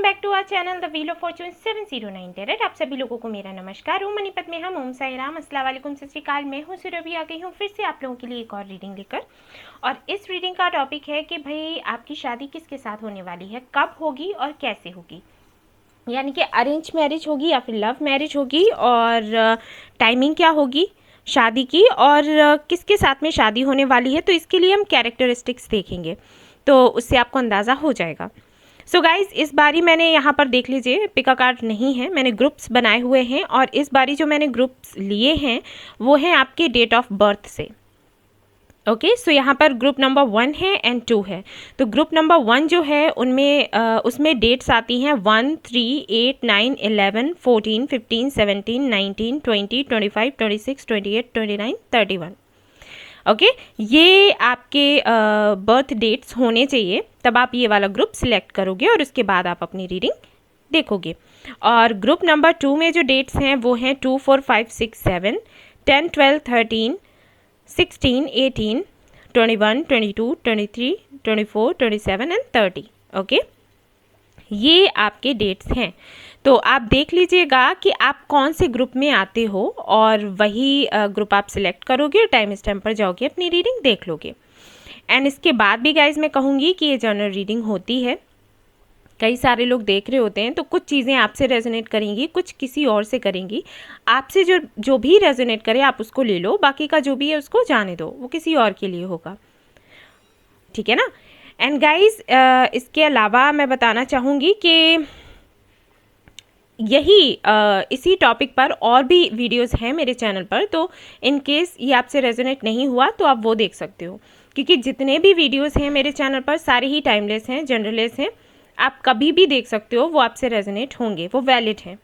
Welcome back to our channel the wheel of fortune 709 tarot. आप सभी लोगों को मेरा नमस्कार। ओम मनीपत में हम ओम साई राम, अस्सलाम वालेकुम, सत श्री अकाल। मैं हूँ सुरभि, आ गई हूँ फिर से आप लोगों के लिए एक और रीडिंग लेकर। और इस रीडिंग का टॉपिक है कि भाई आपकी शादी किसके साथ होने वाली है, कब होगी और कैसे होगी। यानी कि अरेंज मैरिज होगी या फिर लव मैरिज होगी, और टाइमिंग क्या होगी शादी की, और किसके साथ में शादी होने वाली है। तो इसके लिए हम कैरेक्टरिस्टिक्स देखेंगे, तो उससे आपको अंदाज़ा हो जाएगा। सो गाइज, इस बारी मैंने यहाँ पर देख लीजिए पिका कार्ड नहीं है, मैंने ग्रुप्स बनाए हुए हैं, और इस बारी जो मैंने ग्रुप्स लिए हैं वो हैं आपके डेट ऑफ बर्थ से। ओके, सो यहाँ पर ग्रुप नंबर 1 है एंड 2 है। तो ग्रुप नंबर 1 जो है उनमें उसमें डेट्स आती हैं 1, 3, 8, 9, 11, 14, 15, 17, 19, 20, 25, 26, 28, 29, 31। ओके, ये आपके बर्थ डेट्स होने चाहिए, तब आप ये वाला ग्रुप सिलेक्ट करोगे और उसके बाद आप अपनी रीडिंग देखोगे। और ग्रुप नंबर 2 में जो डेट्स हैं वो हैं 2, 4, 5, 6, 7, 10, 12, 13, 16, 18, 21, 22, 23, 24, 27 एंड 30। ओके, ये आपके डेट्स हैं। तो आप देख लीजिएगा कि आप कौन से ग्रुप में आते हो और वही ग्रुप आप सिलेक्ट करोगे और टाइम स्टैम्प पर जाओगे, अपनी रीडिंग देख लोगे। एंड इसके बाद भी गाइज मैं कहूँगी कि ये जनरल रीडिंग होती है। कई सारे लोग देख रहे होते हैं, तो कुछ चीज़ें आपसे रेजोनेट करेंगी, कुछ किसी और से करेंगी। आपसे जो भी रेजोनेट करे आप उसको ले लो, बाकी का जो भी है उसको जाने दो, वो किसी और के लिए होगा। ठीक है ना। एंड गाइज, इसके अलावा मैं बताना चाहूँगी कि यही इसी टॉपिक पर और भी वीडियोस हैं मेरे चैनल पर, तो इन केस ये आपसे रेजोनेट नहीं हुआ तो आप वो देख सकते हो, क्योंकि जितने भी वीडियोस हैं मेरे चैनल पर सारे ही टाइमलेस हैं, जनरलेस हैं। आप कभी भी देख सकते हो, वो आपसे रेजोनेट होंगे, वो वैलिड हैं।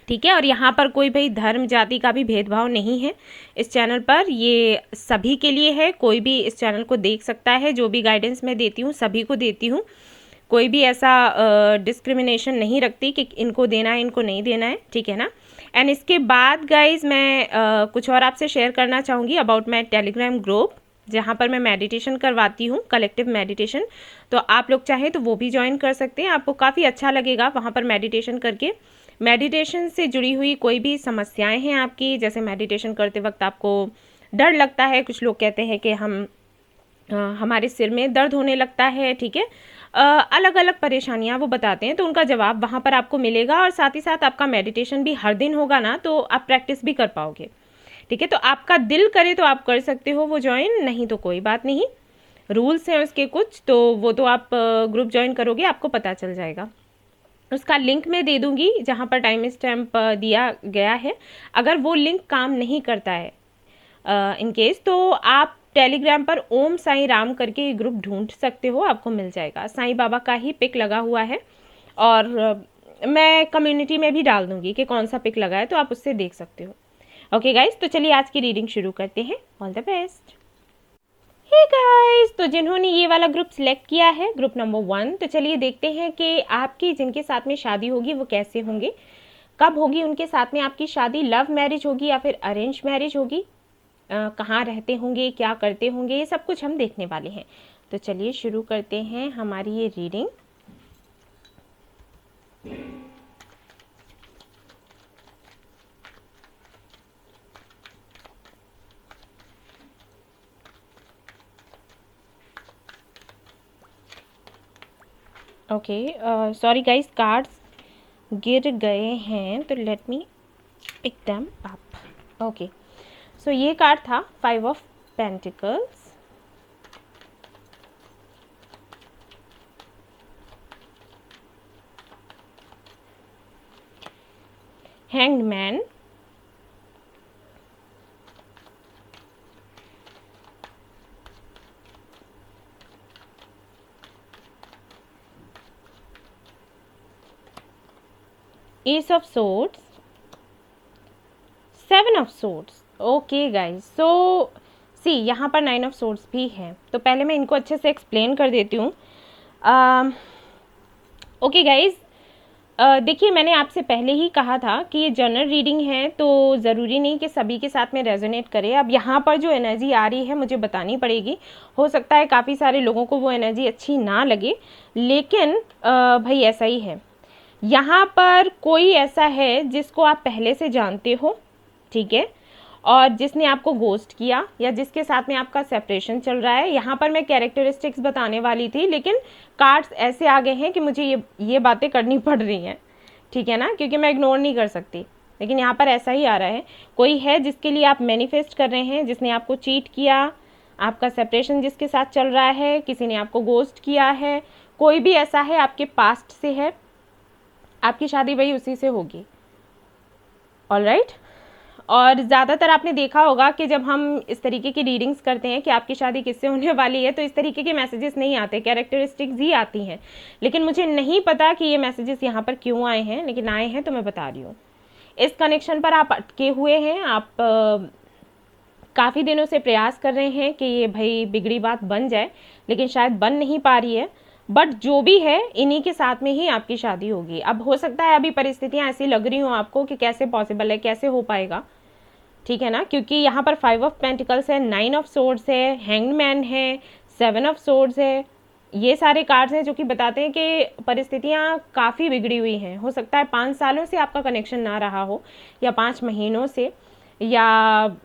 ठीक है। और यहाँ पर कोई भाई धर्म जाति का भी भेदभाव नहीं है इस चैनल पर, ये सभी के लिए है। कोई भी इस चैनल को देख सकता है, जो भी गाइडेंस मैं देती हूँ सभी को देती हूँ। कोई भी ऐसा डिस्क्रिमिनेशन नहीं रखती कि इनको देना है इनको नहीं देना है। ठीक है ना। एंड इसके बाद गाइज मैं कुछ और आपसे शेयर करना चाहूँगी अबाउट माई टेलीग्राम ग्रुप, जहाँ पर मैं मेडिटेशन करवाती हूँ, कलेक्टिव मेडिटेशन। तो आप लोग चाहें तो वो भी ज्वाइन कर सकते हैं, आपको काफ़ी अच्छा लगेगा वहाँ पर मेडिटेशन करके। मेडिटेशन से जुड़ी हुई कोई भी समस्याएं हैं आपकी, जैसे मेडिटेशन करते वक्त आपको डर लगता है, कुछ लोग कहते हैं कि हमारे सिर में दर्द होने लगता है, ठीक है, अलग अलग परेशानियां वो बताते हैं, तो उनका जवाब वहाँ पर आपको मिलेगा। और साथ ही साथ आपका मेडिटेशन भी हर दिन होगा ना, तो आप प्रैक्टिस भी कर पाओगे। ठीक है, तो आपका दिल करे तो आप कर सकते हो वो ज्वाइन, नहीं तो कोई बात नहीं। रूल्स हैं उसके कुछ, तो वो तो आप ग्रुप ज्वाइन करोगे आपको पता चल जाएगा। उसका लिंक मैं दे दूंगी जहाँ पर टाइम स्टैम्प दिया गया है। अगर वो लिंक काम नहीं करता है इन केस, तो आप टेलीग्राम पर ओम साई राम करके ग्रुप ढूंढ सकते हो, आपको मिल जाएगा। साईं बाबा का ही पिक लगा हुआ है, और मैं कम्युनिटी में भी डाल दूंगी कि कौन सा पिक लगा है, तो आप उससे देख सकते हो। ओके गाइज, तो चलिए आज की रीडिंग शुरू करते हैं। All the best. Hey guys, तो जिन्होंने ये वाला ग्रुप सिलेक्ट किया है, ग्रुप नंबर 1, तो चलिए देखते हैं कि आपकी जिनके साथ में शादी होगी वो कैसे होंगे, कब होगी उनके साथ में आपकी शादी, लव मैरिज होगी या फिर अरेंज मैरिज होगी, कहाँ रहते होंगे, क्या करते होंगे, ये सब कुछ हम देखने वाले हैं। तो चलिए शुरू करते हैं हमारी ये reading. Okay, sorry guys, cards गिर गए हैं, तो let me pick them up. Okay, so ये कार्ड था 5 of pentacles, hanged man, ace of swords, 7 of swords. Okay guys, so see यहाँ पर 9 ऑफ सोर्ड्स भी हैं, तो पहले मैं इनको अच्छे से एक्सप्लेन कर देती हूँ। ओके गाइज, देखिए, मैंने आपसे पहले ही कहा था कि ये जनरल रीडिंग है, तो ज़रूरी नहीं कि सभी के साथ में रेजोनेट करे। अब यहाँ पर जो एनर्जी आ रही है मुझे बतानी पड़ेगी। हो सकता है काफ़ी सारे लोगों को वो एनर्जी अच्छी ना लगे, लेकिन भाई ऐसा ही है। यहाँ पर कोई ऐसा है जिसको आप पहले से जानते हो, ठीक है, और जिसने आपको गोस्ट किया या जिसके साथ में आपका सेपरेशन चल रहा है। यहाँ पर मैं कैरेक्टरिस्टिक्स बताने वाली थी, लेकिन कार्ड्स ऐसे आ गए हैं कि मुझे ये बातें करनी पड़ रही हैं, ठीक है ना, क्योंकि मैं इग्नोर नहीं कर सकती। लेकिन यहाँ पर ऐसा ही आ रहा है, कोई है जिसके लिए आप मैनिफेस्ट कर रहे हैं, जिसने आपको चीट किया, आपका सेपरेशन जिसके साथ चल रहा है, किसी ने आपको गोस्ट किया है, कोई भी ऐसा है आपके पास्ट से है, आपकी शादी वही उसी से होगी। ऑलराइट। और ज़्यादातर आपने देखा होगा कि जब हम इस तरीके की रीडिंग्स करते हैं कि आपकी शादी किससे होने वाली है, तो इस तरीके के मैसेजेस नहीं आते, कैरेक्टरिस्टिक्स ही आती हैं। लेकिन मुझे नहीं पता कि ये मैसेजेस यहाँ पर क्यों आए हैं, लेकिन आए हैं तो मैं बता रही हूँ। इस कनेक्शन पर आप अटके हुए हैं, आप काफ़ी दिनों से प्रयास कर रहे हैं कि ये भाई बिगड़ी बात बन जाए, लेकिन शायद बन नहीं पा रही है। बट जो भी है, इन्हीं के साथ में ही आपकी शादी होगी। अब हो सकता है अभी परिस्थितियाँ ऐसी लग रही हों आपको कि कैसे पॉसिबल है, कैसे हो पाएगा, ठीक है ना, क्योंकि यहाँ पर 5 ऑफ पेंटिकल्स है, 9 ऑफ सोर्ड्स है, हैंग्ड मैन है, 7 ऑफ सोर्ड्स है। ये सारे कार्ड्स हैं जो कि बताते हैं कि परिस्थितियाँ काफ़ी बिगड़ी हुई हैं। हो सकता है 5 सालों से आपका कनेक्शन ना रहा हो, या 5 महीनों से, या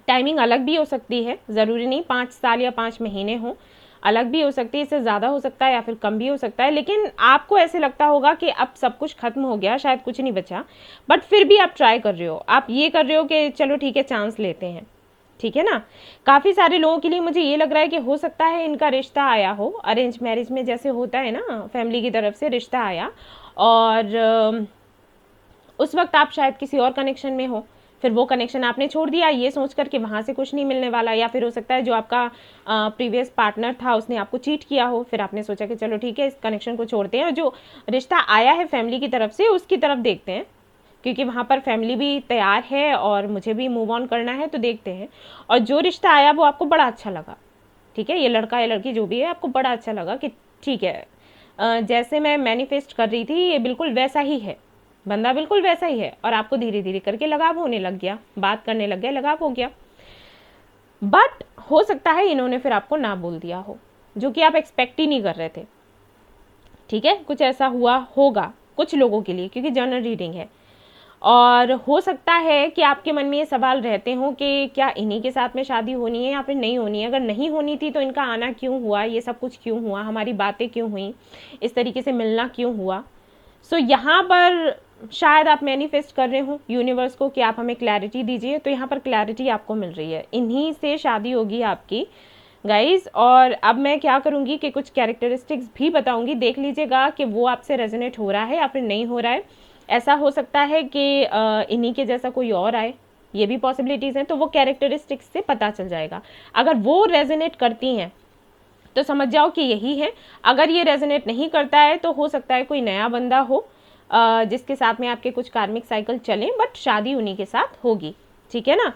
टाइमिंग अलग भी हो सकती है, ज़रूरी नहीं 5 साल या 5 महीने हों, अलग भी हो सकती है, इससे ज़्यादा हो सकता है या फिर कम भी हो सकता है। लेकिन आपको ऐसे लगता होगा कि अब सब कुछ खत्म हो गया, शायद कुछ नहीं बचा, बट फिर भी आप ट्राई कर रहे हो, आप ये कर रहे हो कि चलो ठीक है, चांस लेते हैं, ठीक है ना। काफ़ी सारे लोगों के लिए मुझे ये लग रहा है कि हो सकता है इनका रिश्ता आया हो, अरेंज मैरिज में जैसे होता है ना, फैमिली की तरफ से रिश्ता आया, और उस वक्त आप शायद किसी और कनेक्शन में हो, फिर वो कनेक्शन आपने छोड़ दिया ये सोच कर कि वहाँ से कुछ नहीं मिलने वाला, या फिर हो सकता है जो आपका प्रीवियस पार्टनर था उसने आपको चीट किया हो, फिर आपने सोचा कि चलो ठीक है, इस कनेक्शन को छोड़ते हैं, और जो रिश्ता आया है फैमिली की तरफ से उसकी तरफ देखते हैं, क्योंकि वहाँ पर फैमिली भी तैयार है और मुझे भी मूव ऑन करना है, तो देखते हैं। और जो रिश्ता आया वो आपको बड़ा अच्छा लगा, ठीक है, ये लड़का या लड़की जो भी है, आपको बड़ा अच्छा लगा कि ठीक है, जैसे मैं मैनिफेस्ट कर रही थी ये बिल्कुल वैसा ही है, बंदा बिल्कुल वैसा ही है, और आपको धीरे धीरे करके लगाव होने लग गया, बात करने लग गया, लगाव हो गया। बट हो सकता है इन्होंने फिर आपको ना बोल दिया हो, जो कि आप एक्सपेक्ट ही नहीं कर रहे थे, ठीक है, कुछ ऐसा हुआ होगा कुछ लोगों के लिए, क्योंकि जनरल रीडिंग है। और हो सकता है कि आपके मन में ये सवाल रहते हो कि क्या इन्हीं के साथ में शादी होनी है या फिर नहीं होनी है, अगर नहीं होनी थी तो इनका आना क्यों हुआ, ये सब कुछ क्यों हुआ, हमारी बातें क्यों हुई, इस तरीके से मिलना क्यों हुआ। सो यहाँ पर शायद आप मैनिफेस्ट कर रहे हो यूनिवर्स को कि आप हमें क्लैरिटी दीजिए, तो यहाँ पर क्लैरिटी आपको मिल रही है, इन्हीं से शादी होगी आपकी गाइज। और अब मैं क्या करूँगी कि कुछ कैरेक्टरिस्टिक्स भी बताऊँगी, देख लीजिएगा कि वो आपसे रेजोनेट हो रहा है या फिर नहीं हो रहा है। ऐसा हो सकता है कि इन्हीं के जैसा कोई और आए, ये भी पॉसिबिलिटीज़ हैं, तो वो कैरेक्टरिस्टिक्स से पता चल जाएगा। अगर वो रेजोनेट करती हैं तो समझ जाओ कि यही है, अगर ये रेजोनेट नहीं करता है तो हो सकता है कोई नया बंदा हो जिसके साथ में आपके कुछ कार्मिक साइकिल चलें, बट शादी उन्हीं के साथ होगी, ठीक है ना।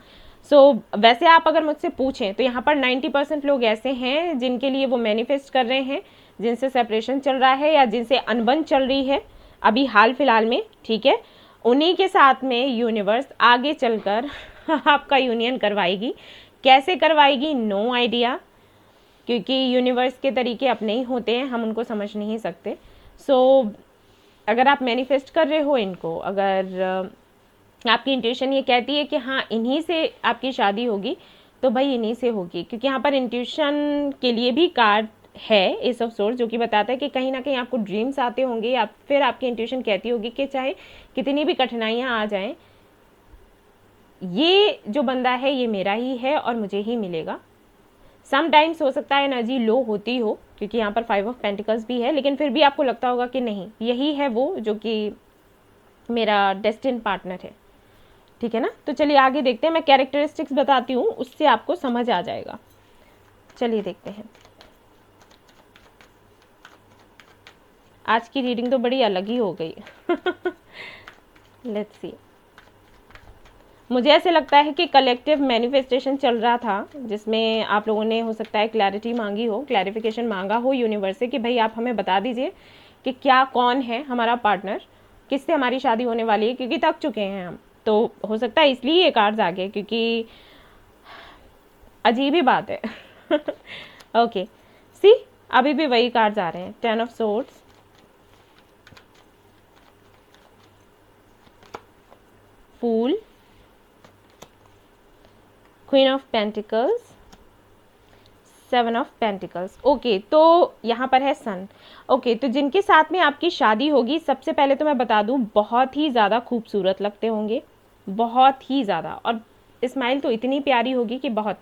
वैसे आप अगर मुझसे पूछें तो यहाँ पर 90% लोग ऐसे हैं जिनके लिए वो मैनिफेस्ट कर रहे हैं, जिनसे सेपरेशन चल रहा है या जिनसे अनबन चल रही है अभी हाल फिलहाल में, ठीक है, उन्हीं के साथ में यूनिवर्स आगे चलकर आपका यूनियन करवाएगी। कैसे करवाएगी, नो आइडिया, क्योंकि यूनिवर्स के तरीके अपने ही होते हैं, हम उनको समझ नहीं सकते। अगर आप मैनिफेस्ट कर रहे हो इनको, अगर आपकी इंट्यूशन ये कहती है कि हाँ इन्हीं से आपकी शादी होगी, तो भाई इन्हीं से होगी, क्योंकि यहाँ पर इंट्यूशन के लिए भी कार्ड है एस ऑफ सोर्ड्स, जो कि बताता है कि कहीं ना कहीं आपको ड्रीम्स आते होंगे, या फिर आपकी इंट्यूशन कहती होगी कि चाहे कितनी भी कठिनाइयाँ आ जाएं, ये जो बंदा है ये मेरा ही है और मुझे ही मिलेगा। समटाइम्स हो सकता है एनर्जी लो होती हो, क्योंकि यहाँ पर 5 ऑफ पेंटिकल्स भी है, लेकिन फिर भी आपको लगता होगा कि नहीं यही है वो जो कि मेरा डेस्टिन पार्टनर है, ठीक है ना। तो चलिए आगे देखते हैं, मैं कैरेक्टरिस्टिक्स बताती हूँ, उससे आपको समझ आ जाएगा। चलिए देखते हैं। आज की रीडिंग तो बड़ी अलग ही हो गई। Let's see. मुझे ऐसे लगता है कि कलेक्टिव मैनिफेस्टेशन चल रहा था, जिसमें आप लोगों ने हो सकता है क्लैरिटी मांगी हो, क्लैरिफिकेशन मांगा हो यूनिवर्स से कि भाई आप हमें बता दीजिए कि क्या कौन है हमारा पार्टनर, किससे हमारी शादी होने वाली है, क्योंकि थक चुके हैं हम। तो हो सकता है इसलिए ये कार्ड्स आ गए, क्योंकि अजीब ही बात है। ओके सी, अभी भी वही कार्ड्स आ रहे हैं। 10 of swords, fool, queen of pentacles, 7 of pentacles. Okay, तो यहाँ पर है सन। ओके, तो जिनके साथ में आपकी शादी होगी, सबसे पहले तो मैं बता दूँ, बहुत ही ज़्यादा खूबसूरत लगते होंगे, बहुत ही ज़्यादा, और स्माइल तो इतनी प्यारी होगी कि बहुत,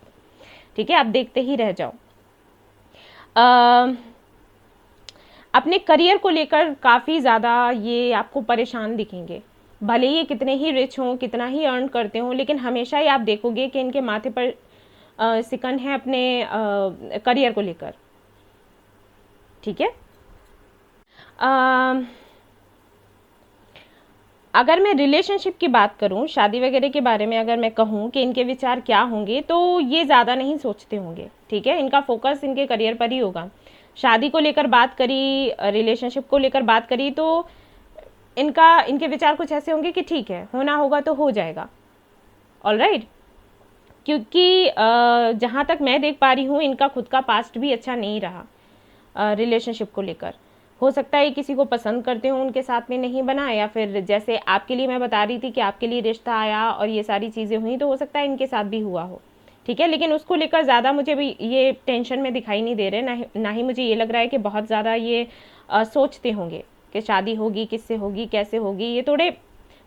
ठीक है, आप देखते ही रह जाओ। अपने करियर को लेकर काफ़ी ज़्यादा ये आपको परेशान दिखेंगे, भले ये कितने ही रिच हों, कितना ही अर्न करते हों, लेकिन हमेशा ही आप देखोगे कि इनके माथे पर सिकन है अपने करियर को लेकर, ठीक है। अगर मैं रिलेशनशिप की बात करूं, शादी वगैरह के बारे में अगर मैं कहूं कि इनके विचार क्या होंगे, तो ये ज़्यादा नहीं सोचते होंगे, ठीक है। इनका फोकस इनके करियर पर ही होगा। शादी को लेकर बात करी, रिलेशनशिप को लेकर बात करी, तो इनके विचार कुछ ऐसे होंगे कि ठीक है, होना होगा तो हो जाएगा, ऑलराइट। क्योंकि जहाँ तक मैं देख पा रही हूँ, इनका खुद का पास्ट भी अच्छा नहीं रहा रिलेशनशिप को लेकर। हो सकता है किसी को पसंद करते हो, उनके साथ में नहीं बना, या फिर जैसे आपके लिए मैं बता रही थी कि आपके लिए रिश्ता आया और ये सारी चीज़ें हुई, तो हो सकता है इनके साथ भी हुआ हो, ठीक है। लेकिन उसको लेकर ज़्यादा मुझे भी ये टेंशन में दिखाई नहीं दे रहे, ना ही मुझे ये लग रहा है कि बहुत ज़्यादा ये सोचते होंगे कि शादी होगी, किससे होगी, कैसे होगी, ये थोड़े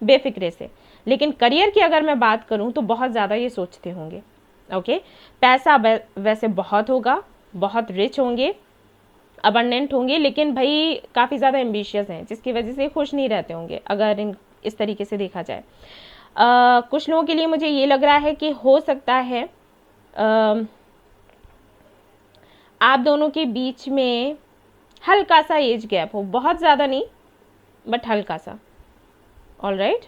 बेफिक्रे से। लेकिन करियर की अगर मैं बात करूं तो बहुत ज़्यादा ये सोचते होंगे, ओके। पैसा वैसे बहुत होगा, बहुत रिच होंगे, अबंडेंट होंगे, लेकिन भाई काफ़ी ज़्यादा एम्बिशियस हैं, जिसकी वजह से खुश नहीं रहते होंगे अगर इस तरीके से देखा जाए। कुछ लोगों के लिए मुझे ये लग रहा है कि हो सकता है आप दोनों के बीच में हल्का सा एज गैप हो, बहुत ज़्यादा नहीं, बट हल्का सा, ऑलराइट।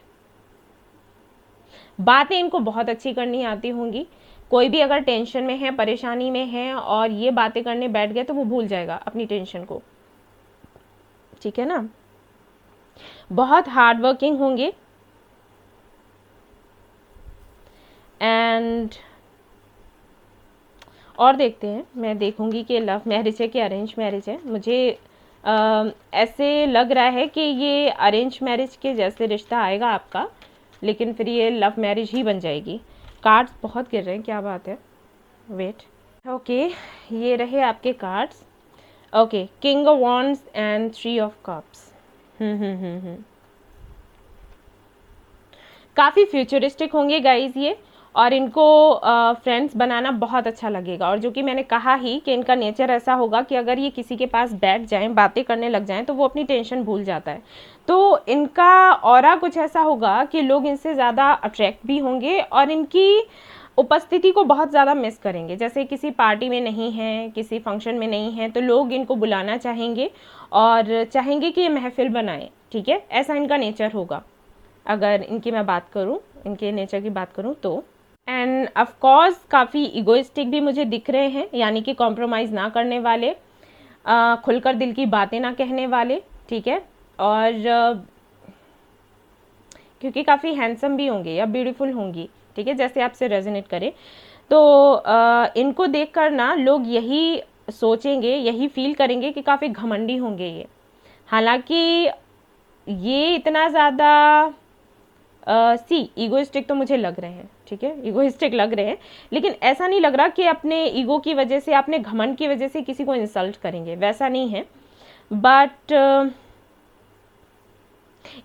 बातें इनको बहुत अच्छी करनी आती होंगी। कोई भी अगर टेंशन में है, परेशानी में है और ये बातें करने बैठ गए, तो वो भूल जाएगा अपनी टेंशन को, ठीक है ना। बहुत हार्ड वर्किंग होंगे, एंड और देखते हैं, मैं देखूंगी कि लव मैरिज है कि अरेंज मैरिज है। मुझे ऐसे लग रहा है कि ये अरेंज मैरिज के जैसे रिश्ता आएगा आपका, लेकिन फिर ये लव मैरिज ही बन जाएगी। कार्ड्स बहुत गिर रहे हैं, क्या बात है, वेट। ओके, ये रहे आपके cards. Okay, king of wands and 3 of cups. काफ़ी फ्यूचरिस्टिक होंगे गाइज ये, और इनको फ्रेंड्स बनाना बहुत अच्छा लगेगा। और जो कि मैंने कहा ही कि इनका नेचर ऐसा होगा कि अगर ये किसी के पास बैठ जाएं, बातें करने लग जाएं, तो वो अपनी टेंशन भूल जाता है। तो इनका ऑरा कुछ ऐसा होगा कि लोग इनसे ज़्यादा अट्रैक्ट भी होंगे और इनकी उपस्थिति को बहुत ज़्यादा मिस करेंगे। जैसे किसी पार्टी में नहीं है, किसी फंक्शन में नहीं है, तो लोग इनको बुलाना चाहेंगे और चाहेंगे कि ये महफिल बनाएं, ठीक है। ऐसा इनका नेचर होगा अगर इनकी मैं बात करूं, इनके नेचर की बात करूं तो। एंड ऑफ कोर्स काफ़ी इगोइस्टिक भी मुझे दिख रहे हैं, यानी कि कॉम्प्रोमाइज़ ना करने वाले, खुलकर दिल की बातें ना कहने वाले, ठीक है। और क्योंकि काफ़ी हैंडसम भी होंगे या ब्यूटीफुल होंगी, ठीक है, जैसे आपसे रेजोनेट करे, तो इनको देखकर ना लोग यही सोचेंगे, यही फील करेंगे कि काफ़ी घमंडी होंगे ये। हालांकि ये इतना ज़्यादा ईगोइस्टिक तो मुझे लग रहे हैं, ठीक है, ईगोइस्टिक लग रहे हैं, लेकिन ऐसा नहीं लग रहा कि अपने ईगो की वजह से, अपने घमंड की वजह से किसी को इंसल्ट करेंगे, वैसा नहीं है। बट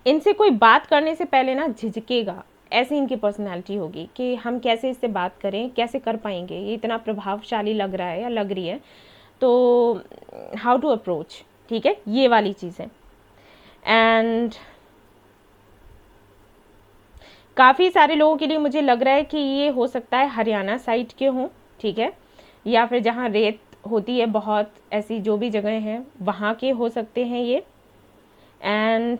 इनसे कोई बात करने से पहले ना झिझकेगा, ऐसी इनकी पर्सनैलिटी होगी कि हम कैसे इससे बात करें, कैसे कर पाएंगे, ये इतना प्रभावशाली लग रहा है या लग रही है, तो हाउ टू अप्रोच, ठीक है, ये वाली चीज़ें। एंड काफ़ी सारे लोगों के लिए मुझे लग रहा है कि ये हो सकता है हरियाणा साइड के हों, ठीक है, या फिर जहाँ रेत होती है बहुत, ऐसी जो भी जगह हैं वहाँ के हो सकते हैं ये। एंड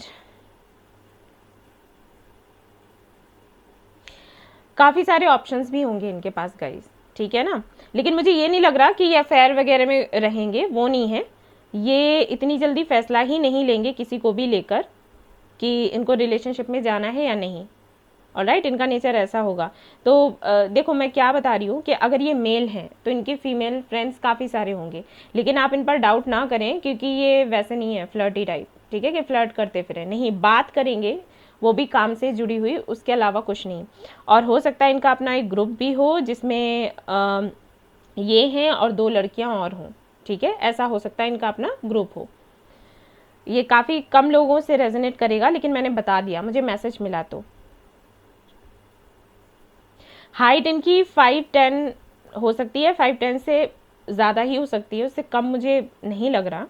काफ़ी सारे ऑप्शंस भी होंगे इनके पास गाइस, ठीक है ना। लेकिन मुझे ये नहीं लग रहा कि ये अफेयर वगैरह में रहेंगे, वो नहीं है। ये इतनी जल्दी फैसला ही नहीं लेंगे किसी को भी लेकर कि इनको रिलेशनशिप में जाना है या नहीं। ऑलराइट, इनका नेचर ऐसा होगा। तो देखो मैं क्या बता रही हूँ कि अगर ये मेल हैं तो इनके फीमेल फ्रेंड्स काफ़ी सारे होंगे, लेकिन आप इन पर डाउट ना करें क्योंकि ये वैसे नहीं है फ्लर्टी टाइप, ठीक है, कि फ्लर्ट करते फिरें, नहीं, बात करेंगे वो भी काम से जुड़ी हुई, उसके अलावा कुछ नहीं। और हो सकता है इनका अपना एक ग्रुप भी हो जिसमें ये हैं और 2 लड़कियां और हों, ठीक है, ऐसा हो सकता है इनका अपना ग्रुप हो। ये काफ़ी कम लोगों से रेजोनेट करेगा, लेकिन मैंने बता दिया, मुझे मैसेज मिला। तो हाइट इनकी 5'10" हो सकती है, 5'10" से ज़्यादा ही हो सकती है, उससे कम मुझे नहीं लग रहा।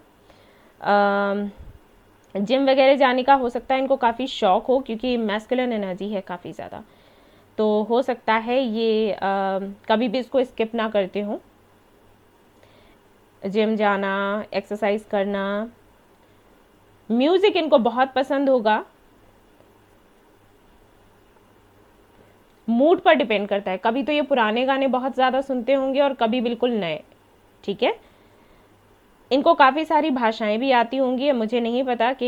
जिम वगैरह जाने का हो सकता है इनको काफ़ी शौक हो क्योंकि मैस्कुलिन एनर्जी है काफ़ी ज़्यादा, तो हो सकता है ये कभी भी इसको स्किप ना करते हो। जिम जाना, एक्सरसाइज करना, म्यूज़िक इनको बहुत पसंद होगा, मूड पर डिपेंड करता है, कभी तो ये पुराने गाने बहुत ज़्यादा सुनते होंगे और कभी बिल्कुल नए, ठीक है। इनको काफ़ी सारी भाषाएं भी आती होंगी, मुझे नहीं पता कि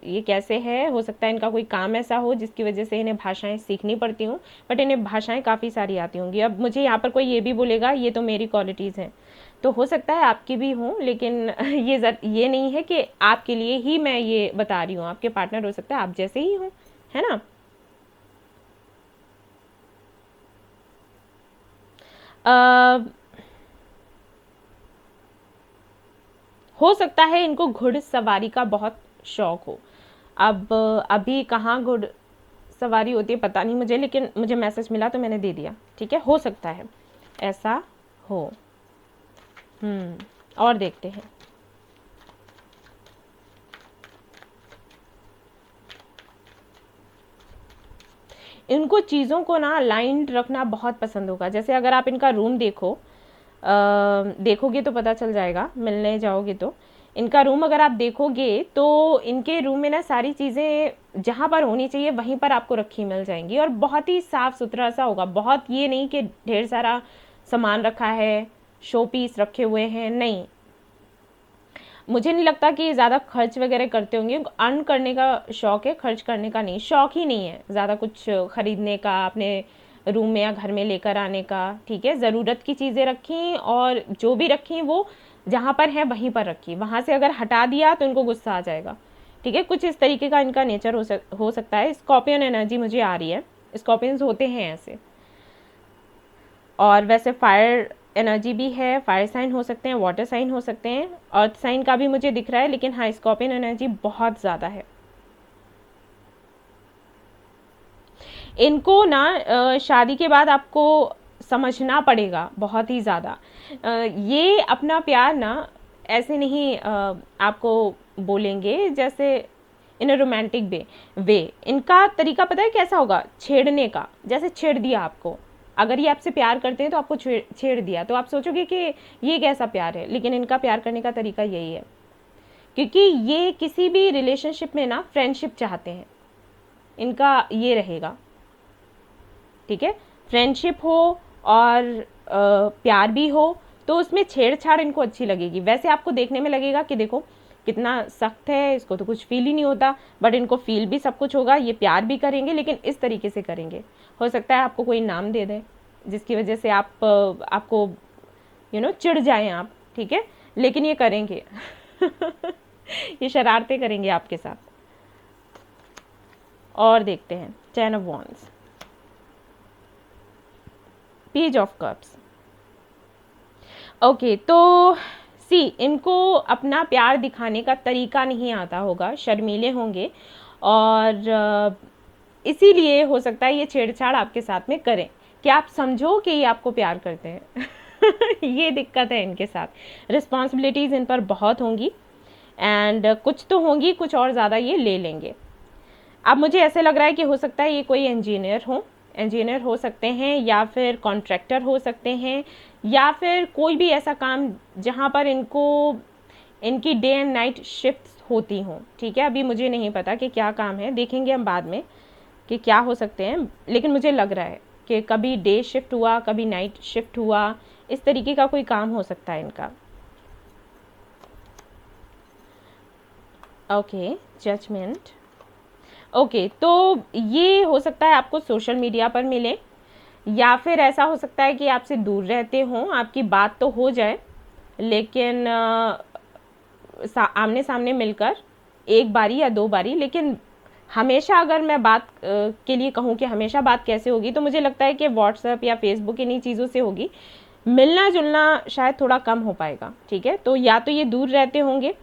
ये कैसे है, हो सकता है इनका कोई काम ऐसा हो जिसकी वजह से इन्हें भाषाएं सीखनी पड़ती हों, बट इन्हें भाषाएं काफ़ी सारी आती होंगी। अब मुझे यहाँ पर कोई ये भी बोलेगा ये तो मेरी क्वालिटीज़ हैं, तो हो सकता है आपकी भी हों, लेकिन ये नहीं है कि आपके लिए ही मैं ये बता रही हूँ, आपके पार्टनर हो सकता है आप जैसे ही हों, है ना। हो सकता है इनको घुड़सवारी का बहुत शौक हो। अब अभी कहाँ घुड़सवारी होती है पता नहीं मुझे, लेकिन मुझे मैसेज मिला तो मैंने दे दिया, ठीक है, हो सकता है ऐसा हो। और देखते हैं। इनको चीज़ों को ना अलाइंड रखना बहुत पसंद होगा। जैसे अगर आप इनका रूम देखोगे तो पता चल जाएगा, मिलने जाओगे तो इनका रूम अगर आप देखोगे तो इनके रूम में ना सारी चीज़ें जहाँ पर होनी चाहिए वहीं पर आपको रखी मिल जाएंगी, और बहुत ही साफ़ सुथरा सा होगा। बहुत ये नहीं कि ढेर सारा सामान रखा है, शो पीस रखे हुए हैं, नहीं, मुझे नहीं लगता कि ज़्यादा खर्च वगैरह करते होंगे। अर्न करने का शौक है, खर्च करने का नहीं, शौक ही नहीं है ज़्यादा कुछ ख़रीदने का, अपने रूम में या घर में लेकर आने का, ठीक है। ज़रूरत की चीज़ें रखी और जो भी रखी वो जहाँ पर है वहीं पर रखी, वहाँ से अगर हटा दिया तो इनको गुस्सा आ जाएगा, ठीक है। कुछ इस तरीके का इनका नेचर हो सकता है। स्कॉर्पियन एनर्जी मुझे आ रही है, स्कॉर्पियंस होते हैं ऐसे। और वैसे फायर एनर्जी भी है, फायर साइन हो सकते हैं, वाटर साइन हो सकते हैं, अर्थ साइन का भी मुझे दिख रहा है, लेकिन हाँ स्कॉर्पियन एनर्जी बहुत ज़्यादा है। इनको ना शादी के बाद आपको समझना पड़ेगा बहुत ही ज़्यादा। ये अपना प्यार ना ऐसे नहीं आपको बोलेंगे जैसे इन अ रोमांटिक वे। इनका तरीका पता है कैसा होगा, छेड़ने का। जैसे छेड़ दिया आपको, अगर ये आपसे प्यार करते हैं तो आपको छेड़ दिया तो आप सोचोगे कि ये कैसा प्यार है, लेकिन इनका प्यार करने का तरीका यही है, क्योंकि ये किसी भी रिलेशनशिप में ना फ्रेंडशिप चाहते हैं, इनका ये रहेगा, ठीक है। फ्रेंडशिप हो और प्यार भी हो तो उसमें छेड़छाड़ इनको अच्छी लगेगी। वैसे आपको देखने में लगेगा कि देखो कितना सख्त है, इसको तो कुछ फील ही नहीं होता, बट इनको फील भी सब कुछ होगा, ये प्यार भी करेंगे, लेकिन इस तरीके से करेंगे। हो सकता है आपको कोई नाम दे दे जिसकी वजह से आपको चिढ़ जाएं आप, ठीक है, लेकिन ये करेंगे ये शरारतें करेंगे आपके साथ। और देखते हैं ten of wands, page of cups. Okay, तो इनको अपना प्यार दिखाने का तरीका नहीं आता होगा, शर्मीले होंगे, और इसीलिए हो सकता है ये छेड़छाड़ आपके साथ में करें कि आप समझो कि ये आपको प्यार करते हैं ये दिक्कत है इनके साथ। रिस्पॉन्सिबिलिटीज़ इन पर बहुत होंगी, एंड कुछ तो होंगी, कुछ और ज़्यादा ये ले लेंगे। अब मुझे ऐसे लग रहा है कि हो सकता है ये कोई इंजीनियर हो सकते हैं, या फिर कॉन्ट्रैक्टर हो सकते हैं, या फिर कोई भी ऐसा काम जहाँ पर इनकी डे एंड नाइट शिफ्ट्स होती हों, ठीक है। अभी मुझे नहीं पता कि क्या काम है, देखेंगे हम बाद में कि क्या हो सकते हैं, लेकिन मुझे लग रहा है कि कभी डे शिफ्ट हुआ, कभी नाइट शिफ्ट हुआ, इस तरीके का कोई काम हो सकता है इनका। Okay, judgement. ओके, तो ये हो सकता है आपको सोशल मीडिया पर मिले, या फिर ऐसा हो सकता है कि आपसे दूर रहते हों, आपकी बात तो हो जाए लेकिन आमने सामने मिलकर एक बारी या दो बारी, लेकिन हमेशा अगर मैं बात के लिए कहूँ कि हमेशा बात कैसे होगी, तो मुझे लगता है कि व्हाट्सएप या फेसबुक इन्हीं चीज़ों से होगी। मिलना जुलना शायद थोड़ा कम हो पाएगा, ठीक है। तो या तो ये दूर रहते होंगे,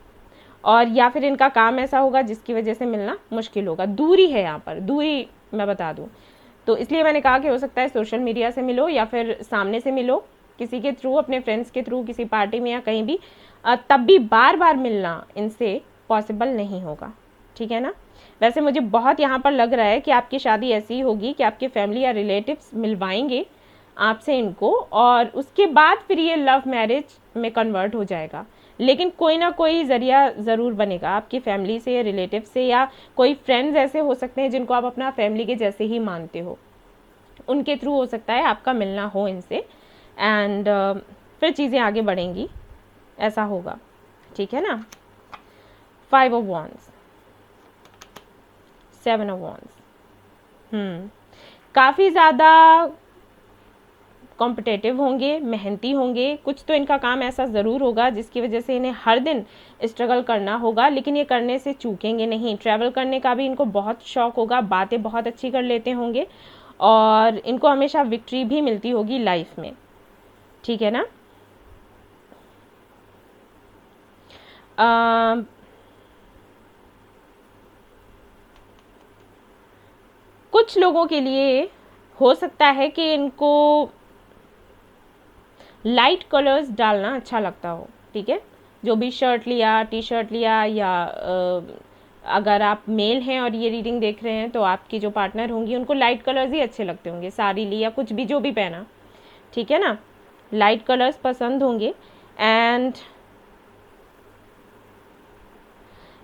और या फिर इनका काम ऐसा होगा जिसकी वजह से मिलना मुश्किल होगा। दूरी है यहाँ पर, दूरी मैं बता दूँ, तो इसलिए मैंने कहा कि हो सकता है सोशल मीडिया से मिलो या फिर सामने से मिलो किसी के थ्रू, अपने फ्रेंड्स के थ्रू, किसी पार्टी में या कहीं भी, तब भी बार बार मिलना इनसे पॉसिबल नहीं होगा, ठीक है ना। वैसे मुझे बहुत यहाँ पर लग रहा है कि आपकी शादी ऐसी ही होगी कि आपके फैमिली या रिलेटिव्स मिलवाएंगे आपसे इनको, और उसके बाद फिर ये लव मैरिज में कन्वर्ट हो जाएगा। लेकिन कोई ना कोई ज़रिया ज़रूर बनेगा आपकी फैमिली से या रिलेटिव से, या कोई फ्रेंड्स ऐसे हो सकते हैं जिनको आप अपना फैमिली के जैसे ही मानते हो, उनके थ्रू हो सकता है आपका मिलना हो इनसे, एंड फिर चीज़ें आगे बढ़ेंगी, ऐसा होगा, ठीक है ना। 5 ऑफ वॉन्ड्स, 7 ऑफ वॉन्ड्स, काफ़ी ज़्यादा कॉम्पिटेटिव होंगे, मेहनती होंगे। कुछ तो इनका काम ऐसा ज़रूर होगा जिसकी वजह से इन्हें हर दिन स्ट्रगल करना होगा, लेकिन ये करने से चूकेंगे नहीं। ट्रैवल करने का भी इनको बहुत शौक होगा, बातें बहुत अच्छी कर लेते होंगे, और इनको हमेशा विक्ट्री भी मिलती होगी लाइफ में, ठीक है ना। कुछ लोगों के लिए हो सकता है कि इनको लाइट कलर्स डालना अच्छा लगता हो, ठीक है। जो भी शर्ट लिया, टी शर्ट लिया, या अगर आप मेल हैं और ये रीडिंग देख रहे हैं तो आपकी जो पार्टनर होंगी उनको लाइट कलर्स ही अच्छे लगते होंगे, साड़ी ली या कुछ भी जो भी पहना, ठीक है ना। लाइट कलर्स पसंद होंगे, एंड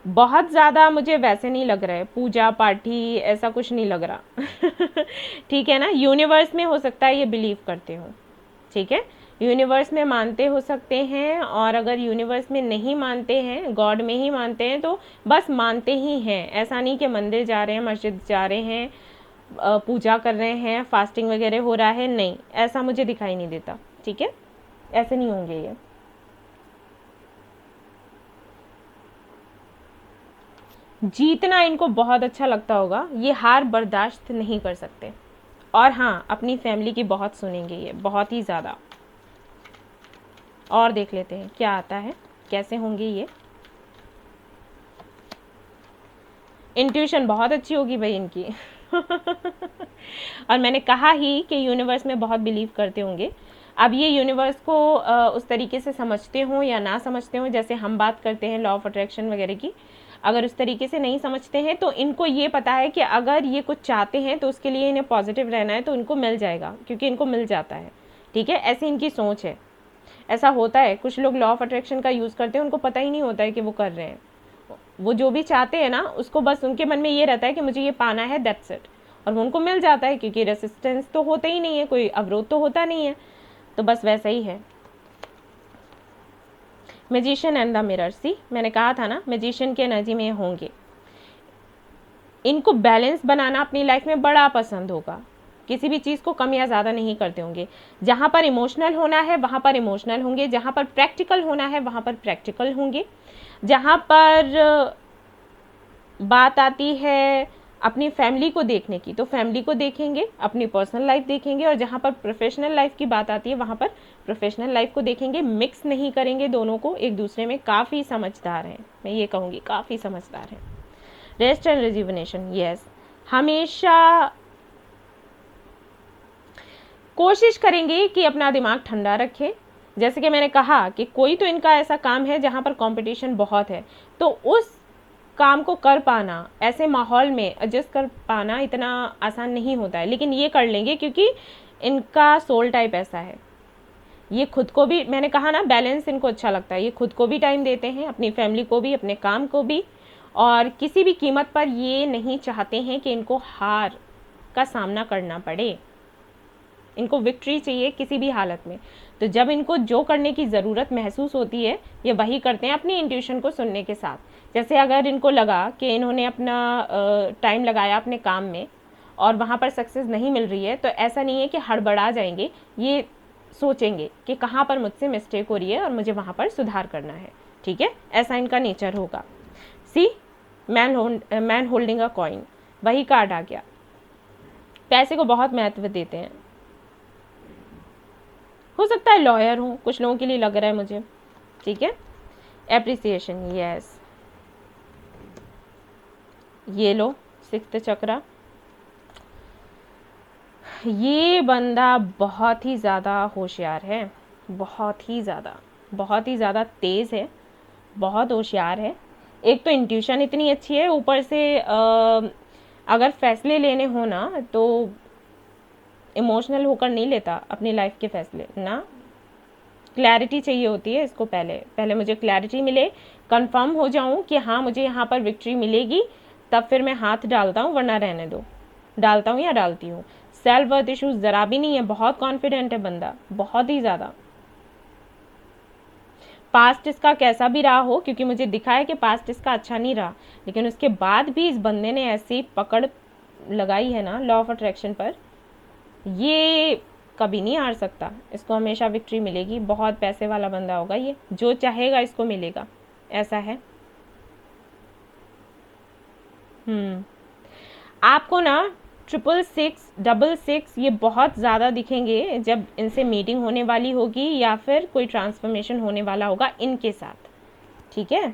बहुत ज़्यादा मुझे वैसे नहीं लग रहा है, पूजा पाठी ऐसा कुछ नहीं लग रहा ठीक है ना। यूनिवर्स में हो सकता है ये बिलीव करते हो, ठीक है, यूनिवर्स में मानते हो सकते हैं, और अगर यूनिवर्स में नहीं मानते हैं, गॉड में ही मानते हैं, तो बस मानते ही हैं। ऐसा नहीं कि मंदिर जा रहे हैं, मस्जिद जा रहे हैं, पूजा कर रहे हैं, फास्टिंग वगैरह हो रहा है, नहीं, ऐसा मुझे दिखाई नहीं देता, ठीक है, ऐसे नहीं होंगे ये। जीतना इनको बहुत अच्छा लगता होगा, ये हार बर्दाश्त नहीं कर सकते, और हाँ, अपनी फैमिली की बहुत सुनेंगे ये, बहुत ही ज़्यादा। और देख लेते हैं क्या आता है, कैसे होंगे ये। इंट्यूशन बहुत अच्छी होगी भाई इनकी और मैंने कहा ही कि यूनिवर्स में बहुत बिलीव करते होंगे। अब ये यूनिवर्स को उस तरीके से समझते हो या ना समझते हो, जैसे हम बात करते हैं लॉ ऑफ अट्रैक्शन वगैरह की, अगर उस तरीके से नहीं समझते हैं तो इनको ये पता है कि अगर ये कुछ चाहते हैं तो उसके लिए इन्हें पॉजिटिव रहना है, तो इनको मिल जाएगा, क्योंकि इनको मिल जाता है, ठीक है। ऐसी इनकी सोच है। ऐसा होता है, कुछ लोग लॉ ऑफ अट्रैक्शन का यूज़ करते हैं, उनको पता ही नहीं होता है कि वो कर रहे हैं। वो जो भी चाहते हैं ना, उसको बस उनके मन में ये रहता है कि मुझे ये पाना है, दैट्स इट, और वो उनको मिल जाता है, क्योंकि रेसिस्टेंस तो होता ही नहीं है, कोई अवरोध तो होता नहीं है, तो बस वैसा ही है। मैजिशियन एंड द मिरर, सी मैंने कहा था ना, मैजिशियन की एनर्जी में होंगे। इनको बैलेंस बनाना अपनी लाइफ में बड़ा पसंद होगा, किसी भी चीज़ को कम या ज़्यादा नहीं करते होंगे। जहाँ पर इमोशनल होना है वहाँ पर इमोशनल होंगे, जहाँ पर प्रैक्टिकल होना है वहाँ पर प्रैक्टिकल होंगे, जहाँ पर बात आती है अपनी फैमिली को देखने की तो फैमिली को देखेंगे, अपनी पर्सनल लाइफ देखेंगे, और जहाँ पर प्रोफेशनल लाइफ की बात आती है वहाँ पर प्रोफेशनल लाइफ को देखेंगे। मिक्स नहीं करेंगे दोनों को एक दूसरे में। काफ़ी समझदार हैं, मैं ये कहूँगी, काफ़ी समझदार हैं। रेस्ट एंड रिजुविनेशन, यस, हमेशा कोशिश करेंगे कि अपना दिमाग ठंडा रखें। जैसे कि मैंने कहा कि कोई तो इनका ऐसा काम है जहाँ पर कंपटीशन बहुत है, तो उस काम को कर पाना, ऐसे माहौल में एडजस्ट कर पाना इतना आसान नहीं होता है, लेकिन ये कर लेंगे क्योंकि इनका सोल टाइप ऐसा है। ये खुद को भी, मैंने कहा ना, बैलेंस इनको अच्छा लगता है, ये खुद को भी टाइम देते हैं, अपनी फैमिली को भी, अपने काम को भी, और किसी भी कीमत पर ये नहीं चाहते हैं कि इनको हार का सामना करना पड़े। इनको विक्ट्री चाहिए किसी भी हालत में। तो जब इनको जो करने की ज़रूरत महसूस होती है ये वही करते हैं अपनी इंट्यूशन को सुनने के साथ। जैसे अगर इनको लगा कि इन्होंने अपना टाइम लगाया अपने काम में और वहाँ पर सक्सेस नहीं मिल रही है, तो ऐसा नहीं है कि हड़बड़ा जाएंगे, ये सोचेंगे कि कहाँ पर मुझसे मिस्टेक हो रही है और मुझे वहाँ पर सुधार करना है। ठीक है, ऐसा इनका नेचर होगा। सी मैन होल्डिंग अ कॉइन, वही कार्ड आ गया। पैसे को बहुत महत्व देते हैं। हो सकता है लॉयर हो, कुछ लोगों के लिए लग रहा है मुझे। ठीक है, एप्रिसिएशन, यस। ये लो 6th चक्रा। ये बंदा बहुत ही ज़्यादा होशियार है, बहुत ही ज़्यादा तेज़ है, बहुत होशियार है। एक तो इंट्यूशन इतनी अच्छी है, ऊपर से अगर फैसले लेने हो ना तो इमोशनल होकर नहीं लेता अपनी लाइफ के फैसले ना। क्लैरिटी चाहिए होती है इसको, पहले मुझे क्लैरिटी मिले, कंफर्म हो जाऊं कि हाँ मुझे यहाँ पर विक्ट्री मिलेगी, तब फिर मैं हाथ डालता हूँ, वरना रहने दो। डालता हूँ या डालती हूँ। सेल्फ वर्थ इश्यूज ज़रा भी नहीं है, बहुत कॉन्फिडेंट है बंदा, बहुत ही ज़्यादा। पास्ट इसका कैसा भी रहा हो, क्योंकि मुझे दिखा है कि पास्ट इसका अच्छा नहीं रहा, लेकिन उसके बाद भी इस बंदे ने ऐसी पकड़ लगाई है ना लॉ ऑफ अट्रैक्शन पर, ये कभी नहीं हार सकता, इसको हमेशा विक्ट्री मिलेगी। बहुत पैसे वाला बंदा होगा ये, जो चाहेगा इसको मिलेगा, ऐसा है। आपको ना 666 ये बहुत ज़्यादा दिखेंगे जब इनसे मीटिंग होने वाली होगी या फिर कोई ट्रांसफॉर्मेशन होने वाला होगा इनके साथ। ठीक है,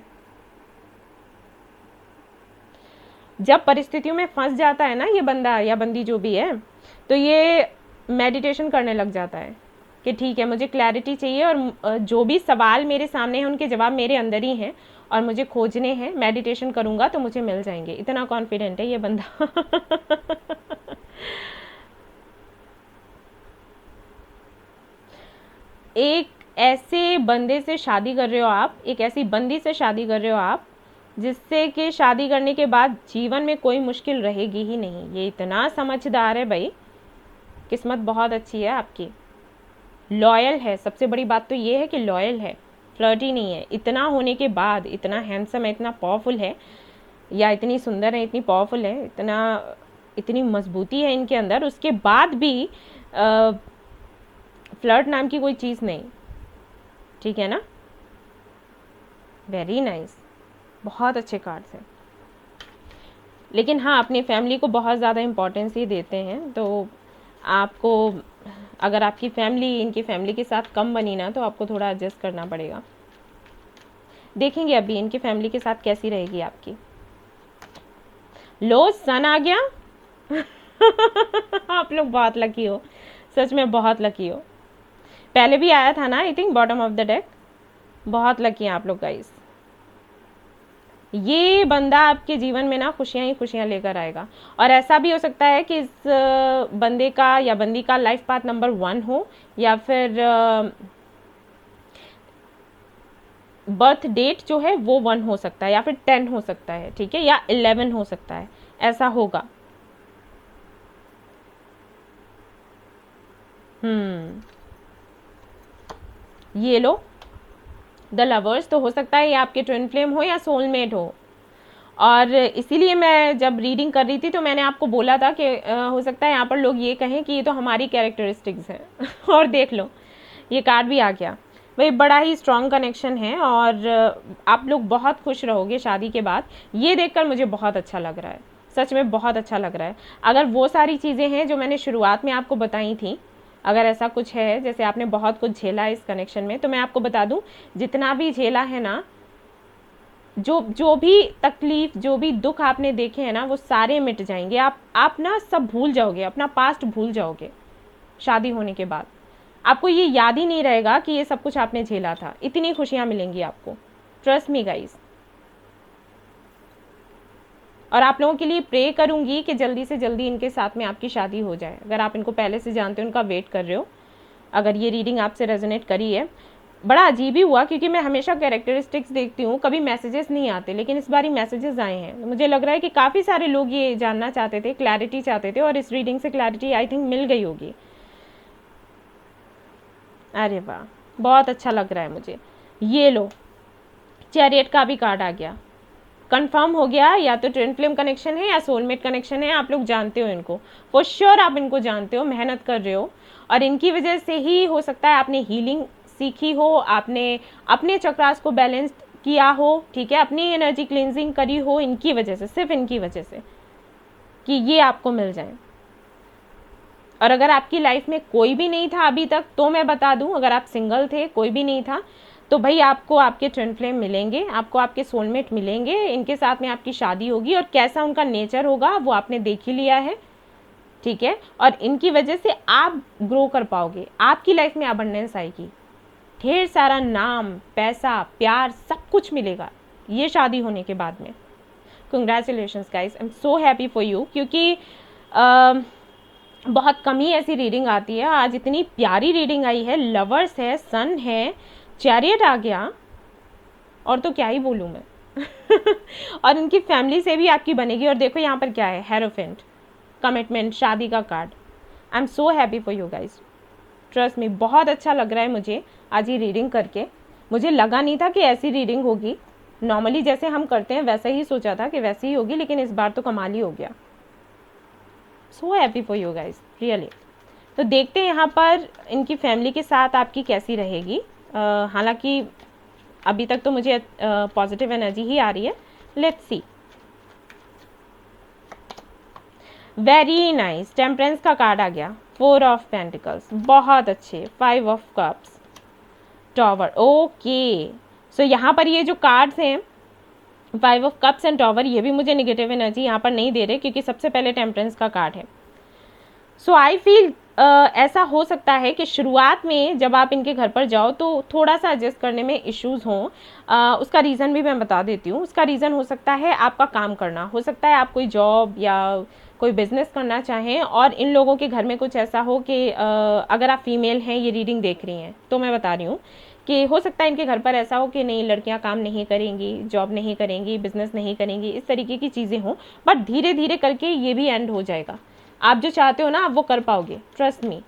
जब परिस्थितियों में फंस जाता है ना ये बंदा या बंदी जो भी है, तो ये मेडिटेशन करने लग जाता है कि ठीक है मुझे क्लैरिटी चाहिए और जो भी सवाल मेरे सामने हैं उनके जवाब मेरे अंदर ही हैं और मुझे खोजने हैं, मेडिटेशन करूंगा तो मुझे मिल जाएंगे। इतना कॉन्फिडेंट है ये बंदा। एक ऐसे बंदे से शादी कर रहे हो आप, एक ऐसी बंदी से शादी कर रहे हो आप, जिससे कि शादी करने के बाद जीवन में कोई मुश्किल रहेगी ही नहीं। ये इतना समझदार है भाई, किस्मत बहुत अच्छी है आपकी। लॉयल है, सबसे बड़ी बात तो ये है कि लॉयल है, फ्लर्टी नहीं है। इतना होने के बाद, इतना हैंडसम है, इतना पावरफुल है, या इतनी सुंदर है, इतनी पावरफुल है, इतनी मजबूती है इनके अंदर, उसके बाद भी फ्लर्ट नाम की कोई चीज़ नहीं। ठीक है ना, वेरी नाइस, बहुत अच्छे कार्ड्स हैं। लेकिन हाँ, अपनी फैमिली को बहुत ज़्यादा इम्पोर्टेंस ही देते हैं, तो आपको अगर आपकी फैमिली इनकी फैमिली के साथ कम बनी ना, तो आपको थोड़ा एडजस्ट करना पड़ेगा। देखेंगे अभी इनकी फैमिली के साथ कैसी रहेगी आपकी। लो सन आ गया। आप लोग बहुत लकी हो, सच में बहुत लकी हो। पहले भी आया था ना I think bottom of the deck, बहुत लकी हैं आप लोग गाइस। ये बंदा आपके जीवन में ना खुशियां ही खुशियां लेकर आएगा। और ऐसा भी हो सकता है कि इस बंदे का या बंदी का लाइफ पाथ नंबर 1 हो, या फिर बर्थ डेट जो है वो 1 हो सकता है, या फिर 10 हो सकता है, ठीक है, या 11 हो सकता है, ऐसा होगा। ये लो द लवर्स, तो हो सकता है ये आपके ट्विन फ्लेम हो या सोलमेट हो। और इसीलिए मैं जब रीडिंग कर रही थी तो मैंने आपको बोला था कि हो सकता है यहाँ पर लोग ये कहें कि ये तो हमारी कैरेक्टरिस्टिक्स हैं। और देख लो ये कार्ड भी आ गया। वही बड़ा ही स्ट्रॉन्ग कनेक्शन है और आप लोग बहुत खुश रहोगे शादी के बाद। ये देखकर मुझे बहुत अच्छा लग रहा है, सच में बहुत अच्छा लग रहा है। अगर वो सारी चीज़ें हैं जो मैंने शुरुआत में आपको बताई थी, अगर ऐसा कुछ है, जैसे आपने बहुत कुछ झेला है इस कनेक्शन में, तो मैं आपको बता दूं जितना भी झेला है ना, जो भी तकलीफ, जो भी दुख आपने देखे हैं ना, वो सारे मिट जाएंगे। आप ना सब भूल जाओगे, अपना पास्ट भूल जाओगे। शादी होने के बाद आपको ये याद ही नहीं रहेगा कि ये सब कुछ आपने झेला था। इतनी खुशियां मिलेंगी आपको, ट्रस्ट मी गाइस। और आप लोगों के लिए प्रे करूंगी कि जल्दी से जल्दी इनके साथ में आपकी शादी हो जाए। अगर आप इनको पहले से जानते हो, उनका वेट कर रहे हो, अगर ये रीडिंग आपसे रेजोनेट करी है। बड़ा अजीब ही हुआ क्योंकि मैं हमेशा कैरेक्टरिस्टिक्स देखती हूँ, कभी मैसेजेस नहीं आते, लेकिन इस बार ही मैसेजेस आए हैं। मुझे लग रहा है कि काफ़ी सारे लोग ये जानना चाहते थे, क्लैरिटी चाहते थे, और इस रीडिंग से क्लैरिटी आई थिंक मिल गई होगी। अरे वाह, बहुत अच्छा लग रहा है मुझे। ये लो, चैरियट का भी कार्ड आ गया। कंफर्म हो गया, या तो ट्विन फ्लेम कनेक्शन है या सोलमेट कनेक्शन है। आप लोग जानते हो इनको, फॉर श्योर आप इनको जानते हो, मेहनत कर रहे हो, और इनकी वजह से ही हो सकता है आपने हीलिंग सीखी हो, आपने अपने चक्रास को बैलेंस किया हो, ठीक है, अपनी एनर्जी क्लींजिंग करी हो, इनकी वजह से, सिर्फ इनकी वजह से, कि ये आपको मिल जाए। और अगर आपकी लाइफ में कोई भी नहीं था अभी तक, तो मैं बता दूं, अगर आप सिंगल थे, कोई भी नहीं था, तो भाई आपको आपके ट्विन फ्लेम मिलेंगे, आपको आपके सोलमेट मिलेंगे, इनके साथ में आपकी शादी होगी, और कैसा उनका नेचर होगा वो आपने देख ही लिया है, ठीक है। और इनकी वजह से आप ग्रो कर पाओगे, आपकी लाइफ में अबंडेंस आएगी, ढेर सारा नाम, पैसा, प्यार, सब कुछ मिलेगा ये शादी होने के बाद में। Congratulations guys, I am so happy for you, क्योंकि बहुत कम ही ऐसी रीडिंग आती है। आज इतनी प्यारी रीडिंग आई है, लवर्स है, सन है, चैरियट आ गया, और तो क्या ही बोलूँ मैं और इनकी फैमिली से भी आपकी बनेगी। और देखो यहाँ पर क्या है, हेरोफेंट, कमिटमेंट, शादी का card. I am so happy for you guys, trust me, बहुत अच्छा लग रहा है मुझे आज ये रीडिंग करके। मुझे लगा नहीं था कि ऐसी रीडिंग होगी, नॉर्मली जैसे हम करते हैं वैसे ही सोचा था कि वैसे ही होगी, लेकिन इस बार तो कमाल ही हो गया। So happy for you guys, really. तो देखते हैं यहाँ पर इनकी फैमिली के साथ आपकी कैसी रहेगी। हालांकि अभी तक तो मुझे पॉजिटिव एनर्जी ही आ रही है, let's see. Very nice, temperance का कार्ड आ गया, 4 ऑफ पेंटिकल्स, बहुत अच्छे, 5 ऑफ कप्स, टॉवर, ओके। सो यहाँ पर ये जो कार्ड्स हैं, 5 ऑफ कप्स एंड टॉवर, ये भी मुझे नेगेटिव एनर्जी यहाँ पर नहीं दे रहे, क्योंकि सबसे पहले टेम्परेंस का कार्ड है। सो आई फील ऐसा हो सकता है कि शुरुआत में जब आप इनके घर पर जाओ तो थोड़ा सा एडजस्ट करने में इश्यूज हों। उसका रीज़न भी मैं बता देती हूँ। उसका रीज़न हो सकता है आपका काम करना, हो सकता है आप कोई जॉब या कोई बिजनेस करना चाहें, और इन लोगों के घर में कुछ ऐसा हो कि अगर आप फीमेल हैं, ये रीडिंग देख रही हैं, तो मैं बता रही हूँ कि हो सकता है इनके घर पर ऐसा हो कि नहीं, लड़कियां काम नहीं करेंगी, जॉब नहीं करेंगी, बिजनेस नहीं करेंगी, इस तरीके की चीज़ें हों। बट धीरे धीरे करके ये भी एंड हो जाएगा। आप जो चाहते हो ना, आप वो कर पाओगे, ट्रस्ट मी,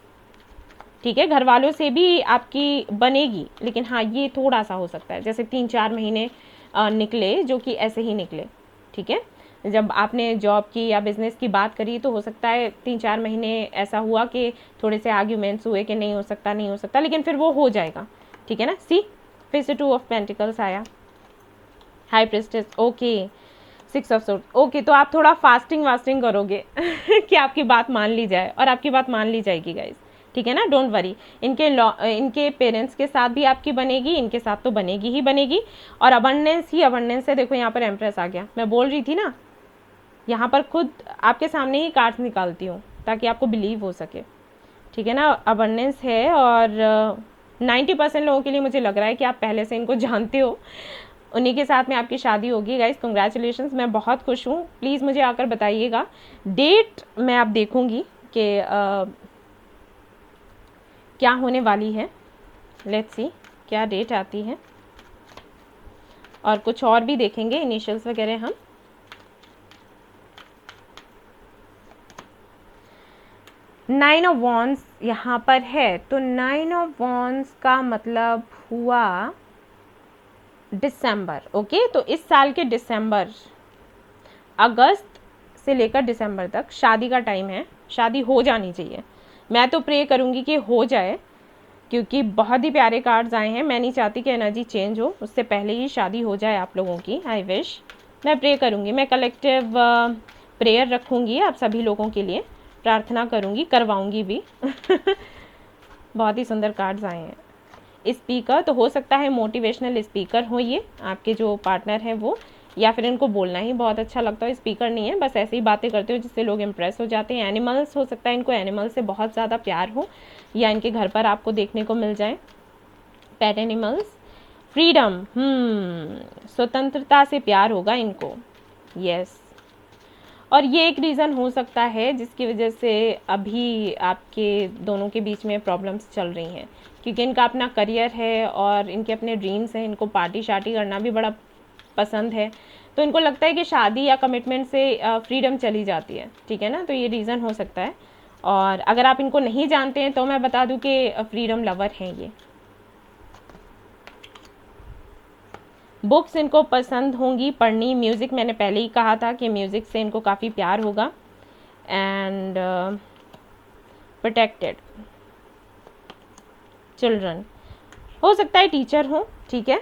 ठीक है। घर वालों से भी आपकी बनेगी, लेकिन हाँ, ये थोड़ा सा हो सकता है, जैसे 3-4 महीने निकले जो कि ऐसे ही निकले, ठीक है। जब आपने जॉब की या बिजनेस की बात करी, तो हो सकता है 3-4 महीने ऐसा हुआ कि थोड़े से आर्ग्यूमेंट्स हुए कि नहीं हो सकता, नहीं हो सकता, लेकिन फिर वो हो जाएगा, ठीक है ना। सी, फिर से 2 ऑफ पेंटिकल्स आया, high priestess, okay, 6 of swords, okay. तो आप थोड़ा फास्टिंग करोगे कि आपकी बात मान ली जाए, और आपकी बात मान ली जाएगी गाइस, ठीक है ना, डोंट वरी। इनके पेरेंट्स के साथ भी आपकी बनेगी, इनके साथ तो बनेगी ही बनेगी। और अबंडेंस ही अबंडेंस है। देखो यहाँ पर एम्प्रेस आ गया, मैं बोल रही थी ना, यहाँ पर खुद आपके सामने ही कार्ड्स निकालती हूँ ताकि आपको बिलीव हो सके, ठीक है ना। अबंडेंस है, और 90% लोगों के लिए मुझे लग रहा है कि आप पहले से इनको जानते हो, उन्हीं के साथ में आपकी शादी होगी गाइस। कंग्रेचुलेशंस, मैं बहुत खुश हूँ। प्लीज़ मुझे आकर बताइएगा। डेट मैं आप देखूँगी कि क्या होने वाली है, लेट्स सी क्या डेट आती है, और कुछ और भी देखेंगे, इनिशियल्स वगैरह हम। नाइन ऑफ वॉन्ड्स यहाँ पर है, तो 9 ऑफ वॉन्ड्स का मतलब हुआ दिसंबर, ओके। तो इस साल के दिसंबर, अगस्त से लेकर दिसंबर तक शादी का टाइम है, शादी हो जानी चाहिए। मैं तो प्रे करूँगी कि हो जाए, क्योंकि बहुत ही प्यारे कार्ड्स आए हैं। मैं नहीं चाहती कि एनर्जी चेंज हो, उससे पहले ही शादी हो जाए आप लोगों की। आई विश, मैं प्रे करूँगी, मैं कलेक्टिव प्रेयर रखूँगी आप सभी लोगों के लिए, प्रार्थना करूँगी, करवाऊँगी भी बहुत ही सुंदर कार्ड्स आए हैं। स्पीकर, तो हो सकता है मोटिवेशनल स्पीकर हो ये आपके जो पार्टनर हैं वो, या फिर इनको बोलना ही बहुत अच्छा लगता है। स्पीकर नहीं है, बस ऐसे ही बातें करते हो जिससे लोग इम्प्रेस हो जाते हैं। एनिमल्स, हो सकता है इनको एनिमल से बहुत ज़्यादा प्यार हो, या इनके घर पर आपको देखने को मिल जाए पेट एनिमल्स। फ्रीडम, स्वतंत्रता से प्यार होगा इनको, यस। और ये एक रीज़न हो सकता है जिसकी वजह से अभी आपके दोनों के बीच में प्रॉब्लम्स चल रही हैं, क्योंकि इनका अपना करियर है और इनके अपने ड्रीम्स हैं। इनको पार्टी शार्टी करना भी बड़ा पसंद है, तो इनको लगता है कि शादी या कमिटमेंट से फ्रीडम चली जाती है, ठीक है ना। तो ये रीज़न हो सकता है। और अगर आप इनको नहीं जानते हैं तो मैं बता दूं कि फ्रीडम लवर हैं बुक्स इनको पसंद होंगी पढ़नी, म्यूज़िक मैंने पहले ही कहा था कि म्यूज़िक से इनको काफ़ी प्यार होगा। एंड प्रोटेक्टेड चिल्ड्रन, हो सकता है टीचर हो, ठीक है।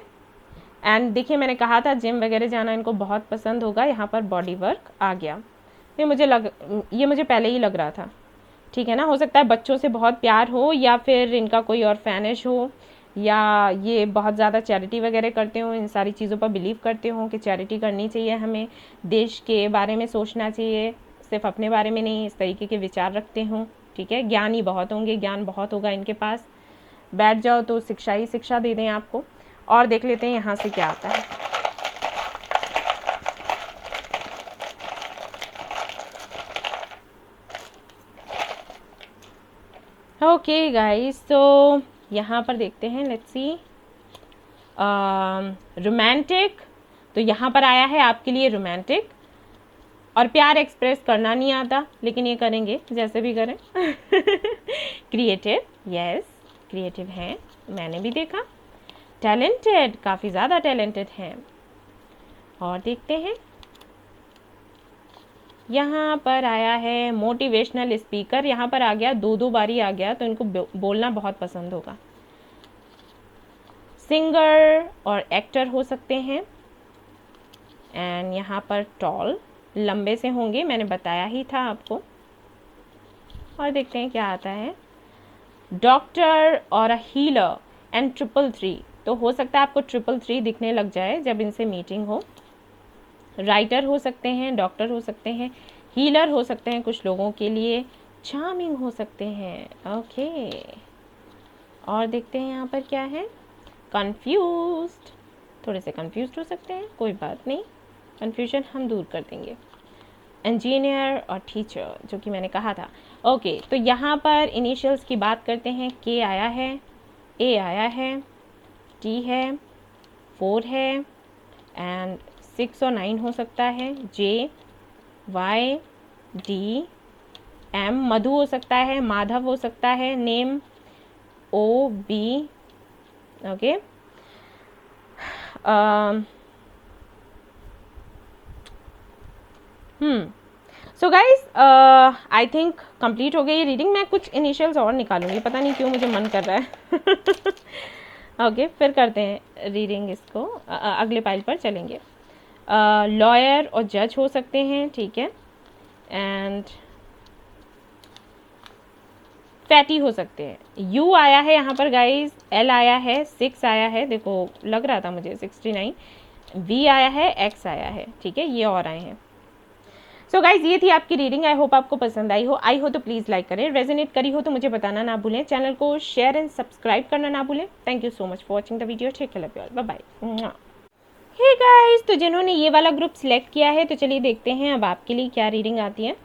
एंड देखिए मैंने कहा था जिम वगैरह जाना इनको बहुत पसंद होगा। यहाँ पर बॉडी वर्क आ गया, ये मुझे पहले ही लग रहा था, ठीक है ना। हो सकता है बच्चों से बहुत प्यार हो, या फिर इनका कोई और फैनिश हो, या ये बहुत ज़्यादा चैरिटी वगैरह करते हो, इन सारी चीज़ों पर बिलीव करते हो कि चैरिटी करनी चाहिए, हमें देश के बारे में सोचना चाहिए, सिर्फ अपने बारे में नहीं, इस तरीके के विचार रखते हो, ठीक है। ज्ञानी बहुत होंगे, ज्ञान बहुत होगा इनके पास। बैठ जाओ तो शिक्षा ही शिक्षा दे दें आपको। और देख लेते हैं यहाँ से क्या आता है। ओके गाइस, तो यहाँ पर देखते हैं, लेट्स सी रोमांटिक। तो यहाँ पर आया है आपके लिए रोमांटिक, और प्यार एक्सप्रेस करना नहीं आता, लेकिन ये करेंगे जैसे भी करें। क्रिएटिव, यस क्रिएटिव हैं, मैंने भी देखा। टैलेंटेड, काफ़ी ज़्यादा टैलेंटेड हैं। और देखते हैं यहाँ पर आया है मोटिवेशनल स्पीकर, यहाँ पर आ गया, दो बारी आ गया, तो इनको बोलना बहुत पसंद होगा। सिंगर और एक्टर हो सकते हैं। एंड यहाँ पर टॉल, लंबे से होंगे, मैंने बताया ही था आपको। और देखते हैं क्या आता है। डॉक्टर और अ हीलर एंड 333, तो हो सकता है आपको 333 दिखने लग जाए जब इनसे मीटिंग हो। राइटर हो सकते हैं, डॉक्टर हो सकते हैं, हीलर हो सकते हैं कुछ लोगों के लिए, चार्मिंग हो सकते हैं। ओके, और देखते हैं यहाँ पर क्या है। कंफ्यूज्ड, थोड़े से कंफ्यूज्ड हो सकते हैं, कोई बात नहीं, कंफ्यूजन हम दूर कर देंगे। इंजीनियर और टीचर, जो कि मैंने कहा था। ओके, तो यहाँ पर इनिशियल्स की बात करते हैं। के आया है, ए आया है, टी है, 4 है, एंड 6 और 9 हो सकता है। J, Y, D, M, Madhu हो सकता है, माधव हो सकता है, name, O, B, okay. So guys, I think complete हो गई ये रीडिंग। मैं कुछ इनिशियल्स और निकालूंगी, पता नहीं क्यों मुझे मन कर रहा है। ओके, फिर करते हैं रीडिंग इसको, अगले पाइल पर चलेंगे। लॉयर और जज हो सकते हैं, ठीक है। एंड फैटी हो सकते हैं। यू आया है यहाँ पर गाइज, एल आया है, 6 आया है, देखो लग रहा था मुझे 69, वी आया है, एक्स आया है, ठीक है, ये और आए हैं। सो गाइज, ये थी आपकी रीडिंग। आई होप आपको पसंद आई हो तो प्लीज़ लाइक करें, रेजोनेट करी हो तो मुझे बताना ना भूलें, चैनल को शेयर एंड सब्सक्राइब करना ना भूलें। Thank you so much for watching the video, take care, love you all, bye bye. Hey guys, तो जिन्होंने ये वाला ग्रुप सिलेक्ट किया है, तो चलिए देखते हैं अब आपके लिए क्या रीडिंग आती है।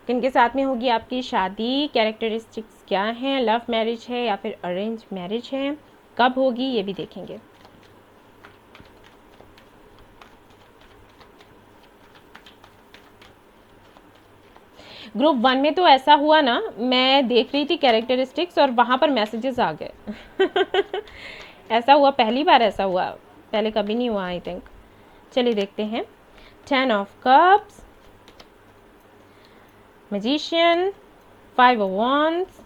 किनके साथ में होगी आपकी शादी, कैरेक्टरिस्टिक्स क्या हैं, लव मैरिज है या फिर अरेंज मैरिज है, कब होगी ये भी देखेंगे। ग्रुप 1 में तो ऐसा हुआ ना, मैं देख रही थी कैरेक्टरिस्टिक्स और वहाँ पर मैसेजेस आ गए। ऐसा हुआ, पहली बार ऐसा हुआ, पहले कभी नहीं हुआ आई थिंक। चलिए देखते हैं। 10 of cups, magician, 5 of wands,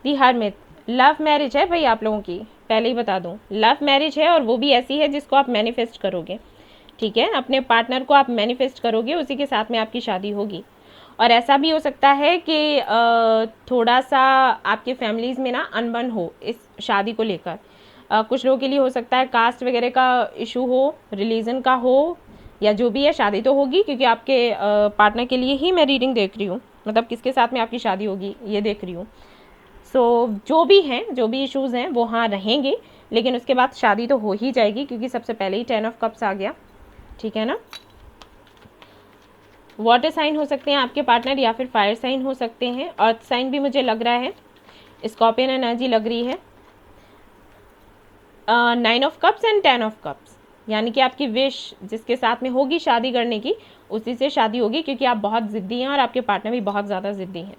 the hermit. Love marriage है भाई आप लोगों की, पहले ही बता दूं, लव मैरिज है, और वो भी ऐसी है जिसको आप मैनिफेस्ट करोगे, ठीक है। अपने पार्टनर को आप मैनिफेस्ट करोगे, उसी के साथ में आपकी शादी होगी। और ऐसा भी हो सकता है कि थोड़ा सा आपके फैमिलीज़ में ना अनबन हो इस शादी को लेकर। कुछ लोगों के लिए हो सकता है कास्ट वगैरह का इशू हो, रिलीजन का हो, या जो भी है, शादी तो होगी, क्योंकि आपके पार्टनर के लिए ही मैं रीडिंग देख रही हूँ, मतलब किसके साथ में आपकी शादी होगी ये देख रही हूँ। सो जो भी हैं, जो भी इश्यूज़ हैं वो हाँ रहेंगे, लेकिन उसके बाद शादी तो हो ही जाएगी, क्योंकि सबसे पहले ही 10 ऑफ कप्स आ गया, ठीक है ना। वाटर साइन हो सकते हैं आपके पार्टनर, या फिर फायर साइन हो सकते हैं, अर्थ साइन भी मुझे लग रहा है, स्कॉर्पियन एनर्जी लग रही है। 9 of cups and 10 of cups, यानी कि आपकी विश जिसके साथ में होगी शादी करने की, उसी से शादी होगी, क्योंकि आप बहुत ज़िद्दी हैं और आपके पार्टनर भी बहुत ज़्यादा ज़िद्दी हैं।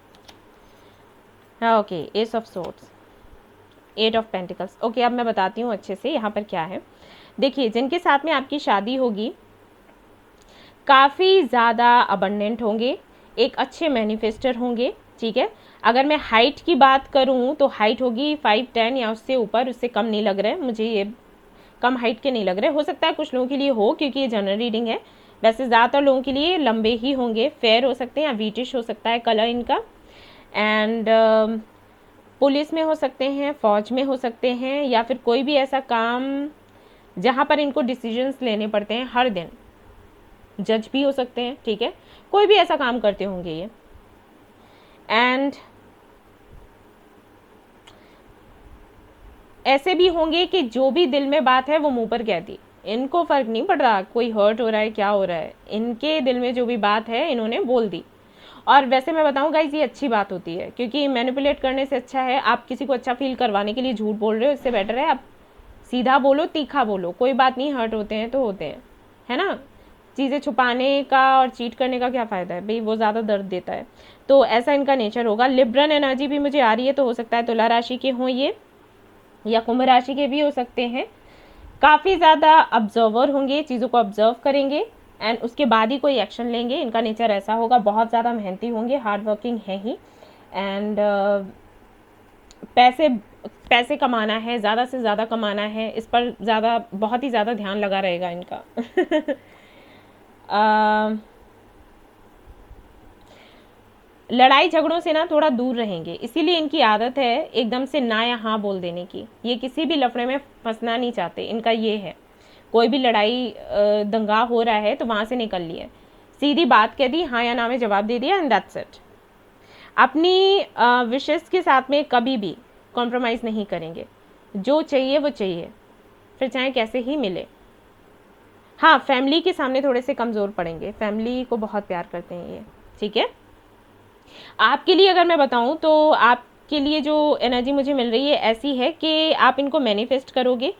Okay, S of swords, 8 of pentacles. Okay, अब मैं बताती हूँ अच्छे से यहाँ पर क्या है। देखिए, जिनके साथ में आपकी शादी होगी काफ़ी ज़्यादा अबंडेंट होंगे, एक अच्छे मैनिफेस्टर होंगे, ठीक है। अगर मैं हाइट की बात करूँ तो हाइट होगी 5'10" या उससे ऊपर, उससे कम नहीं लग रहा है मुझे, ये कम हाइट के नहीं लग रहे। हो सकता है कुछ लोगों के लिए हो, क्योंकि ये जनरल रीडिंग है। वैसे ज़्यादातर लोगों के लिए लंबे ही होंगे, फेयर हो सकते हैं या वीटिश हो सकता है कलर इनका। एंड पुलिस में हो सकते हैं, फौज में हो सकते हैं, या फिर कोई भी ऐसा काम जहाँ पर इनको डिसीजंस लेने पड़ते हैं हर दिन। जज भी हो सकते हैं, ठीक है, कोई भी ऐसा काम करते होंगे ये। एंड ऐसे भी होंगे कि जो भी दिल में बात है वो मुंह पर कह दी, इनको फर्क नहीं पड़ रहा कोई हर्ट हो रहा है क्या हो रहा है, इनके दिल में जो भी बात है इन्होंने बोल दी। और वैसे मैं बताऊं गाइस, ये अच्छी बात होती है, क्योंकि मैनिपुलेट करने से अच्छा है आप किसी को अच्छा फील करवाने के लिए झूठ बोल रहे हो, इससे बेटर है आप सीधा बोलो, तीखा बोलो, कोई बात नहीं, हर्ट होते हैं तो होते हैं, है ना। चीज़ें छुपाने का और चीट करने का क्या फ़ायदा है भाई, वो ज़्यादा दर्द देता है। तो ऐसा इनका नेचर होगा। लिब्रन एनर्जी भी मुझे आ रही है, तो हो सकता है तुला राशि के हों ये, या कुंभ राशि के भी हो सकते हैं। काफ़ी ज़्यादा ऑब्जर्वर होंगे, चीज़ों को ऑब्जर्व करेंगे एंड उसके बाद ही कोई एक्शन लेंगे। इनका नेचर ऐसा होगा। बहुत ज़्यादा मेहनती होंगे, हार्ड वर्किंग है ही। एंड पैसे कमाना है, ज़्यादा से ज़्यादा कमाना है, इस पर ज़्यादा, बहुत ही ज़्यादा ध्यान लगा रहेगा इनका। लड़ाई झगड़ों से ना थोड़ा दूर रहेंगे, इसीलिए इनकी आदत है एकदम से ना या हाँ बोल देने की। ये किसी भी लफड़े में फंसना नहीं चाहते, इनका ये है। कोई भी लड़ाई दंगा हो रहा है तो वहाँ से निकल लिए, सीधी बात कह दी, हाँ या ना में जवाब दे दिया, एंड दैट्स इट। अपनी विशेस के साथ में कभी भी कॉम्प्रोमाइज़ नहीं करेंगे, जो चाहिए वो चाहिए, फिर चाहे कैसे ही मिले। हाँ, फैमिली के सामने थोड़े से कमज़ोर पड़ेंगे, फैमिली को बहुत प्यार करते हैं ये, ठीक है। आपके लिए अगर मैं बताऊं तो आपके लिए जो एनर्जी मुझे मिल रही है ऐसी है कि आप इनको मैनिफेस्ट करोगे,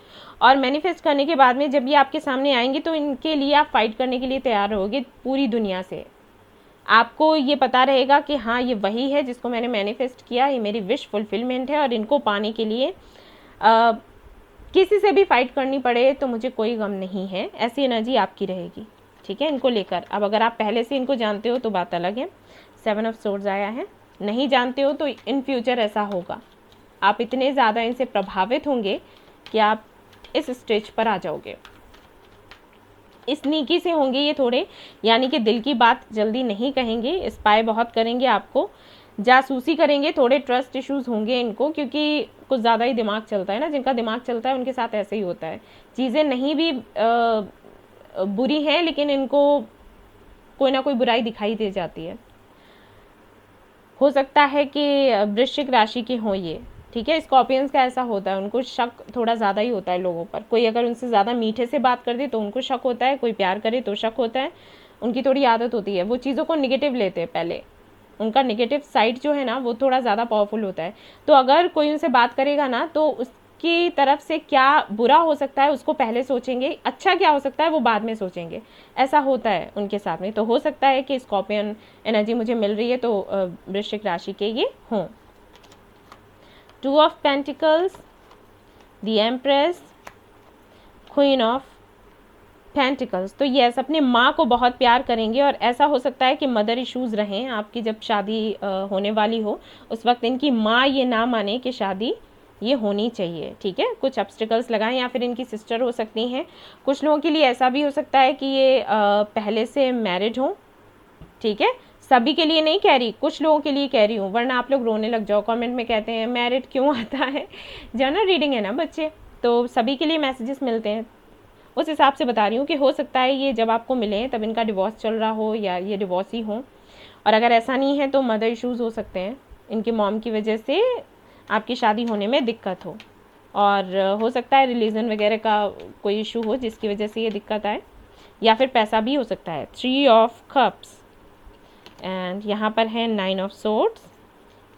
और मैनिफेस्ट करने के बाद में जब ये आपके सामने आएंगे तो इनके लिए आप फाइट करने के लिए तैयार रहोगे पूरी दुनिया से। आपको ये पता रहेगा कि हाँ, ये वही है जिसको मैंने मैनिफेस्ट किया, ये मेरी विश फुलफिलमेंट है, और इनको पाने के लिए किसी से भी फाइट करनी पड़े तो मुझे कोई गम नहीं है। ऐसी एनर्जी आपकी रहेगी, ठीक है, इनको लेकर। अब अगर आप पहले से इनको जानते हो तो बात अलग है। 7 ऑफ सोर्ड्स आया है। नहीं जानते हो तो इन फ्यूचर ऐसा होगा, आप इतने ज़्यादा इनसे प्रभावित होंगे कि आप इस स्टेज पर आ जाओगे। इस नीकी से होंगे ये थोड़े, यानी कि दिल की बात जल्दी नहीं कहेंगे, स्पाई बहुत करेंगे, आपको जासूसी करेंगे, थोड़े ट्रस्ट इश्यूज होंगे इनको, क्योंकि कुछ ज़्यादा ही दिमाग चलता है ना। जिनका दिमाग चलता है उनके साथ ऐसे ही होता है। चीज़ें नहीं भी बुरी हैं, लेकिन इनको कोई ना कोई बुराई दिखाई दे जाती है। हो सकता है कि वृश्चिक राशि के हों ये, ठीक है। स्कॉर्पियंस का ऐसा होता है, उनको शक थोड़ा ज़्यादा ही होता है लोगों पर। कोई अगर उनसे ज़्यादा मीठे से बात कर दे तो उनको शक होता है, कोई प्यार करे तो शक होता है। उनकी थोड़ी आदत होती है, वो चीज़ों को निगेटिव लेते हैं पहले। उनका निगेटिव साइड जो है ना वो थोड़ा ज़्यादा पावरफुल होता है। तो अगर कोई उनसे बात करेगा ना तो उसकी तरफ से क्या बुरा हो सकता है उसको पहले सोचेंगे, अच्छा क्या हो सकता है वो बाद में सोचेंगे। ऐसा होता है उनके साथ में। तो हो सकता है कि स्कॉर्पियन एनर्जी मुझे मिल रही है तो वृश्चिक राशि के ये हों। 2 of pentacles, the empress, queen of pentacles. तो यस, अपने माँ को बहुत प्यार करेंगे, और ऐसा हो सकता है कि मदर इश्यूज़ रहें आपकी। जब शादी होने वाली हो उस वक्त इनकी माँ ये ना माने कि शादी ये होनी चाहिए, ठीक है। कुछ ऑब्स्टिकल्स लगाएं, या फिर इनकी सिस्टर हो सकती हैं। कुछ लोगों के लिए ऐसा भी हो सकता है कि ये पहले से मैरिड हों, ठीक है। सभी के लिए नहीं कह रही, कुछ लोगों के लिए कह रही हूँ, वरना आप लोग रोने लग जाओ, कमेंट में कहते हैं मैरिड क्यों आता है। जनरल रीडिंग है ना बच्चे, तो सभी के लिए मैसेजेस मिलते हैं, उस हिसाब से बता रही हूँ कि हो सकता है ये जब आपको मिले तब इनका डिवोर्स चल रहा हो, या ये डिवोर्स ही हो। और अगर ऐसा नहीं है तो मदर इश्यूज़ हो सकते हैं, इनके मॉम की वजह से आपकी शादी होने में दिक्कत हो, और हो सकता है रिलीजन वगैरह का कोई इशू हो जिसकी वजह से ये दिक्कत आए, या फिर पैसा भी हो सकता है। 3 ऑफ कप्स, एंड यहाँ पर है 9 ऑफ सोर्ड्स,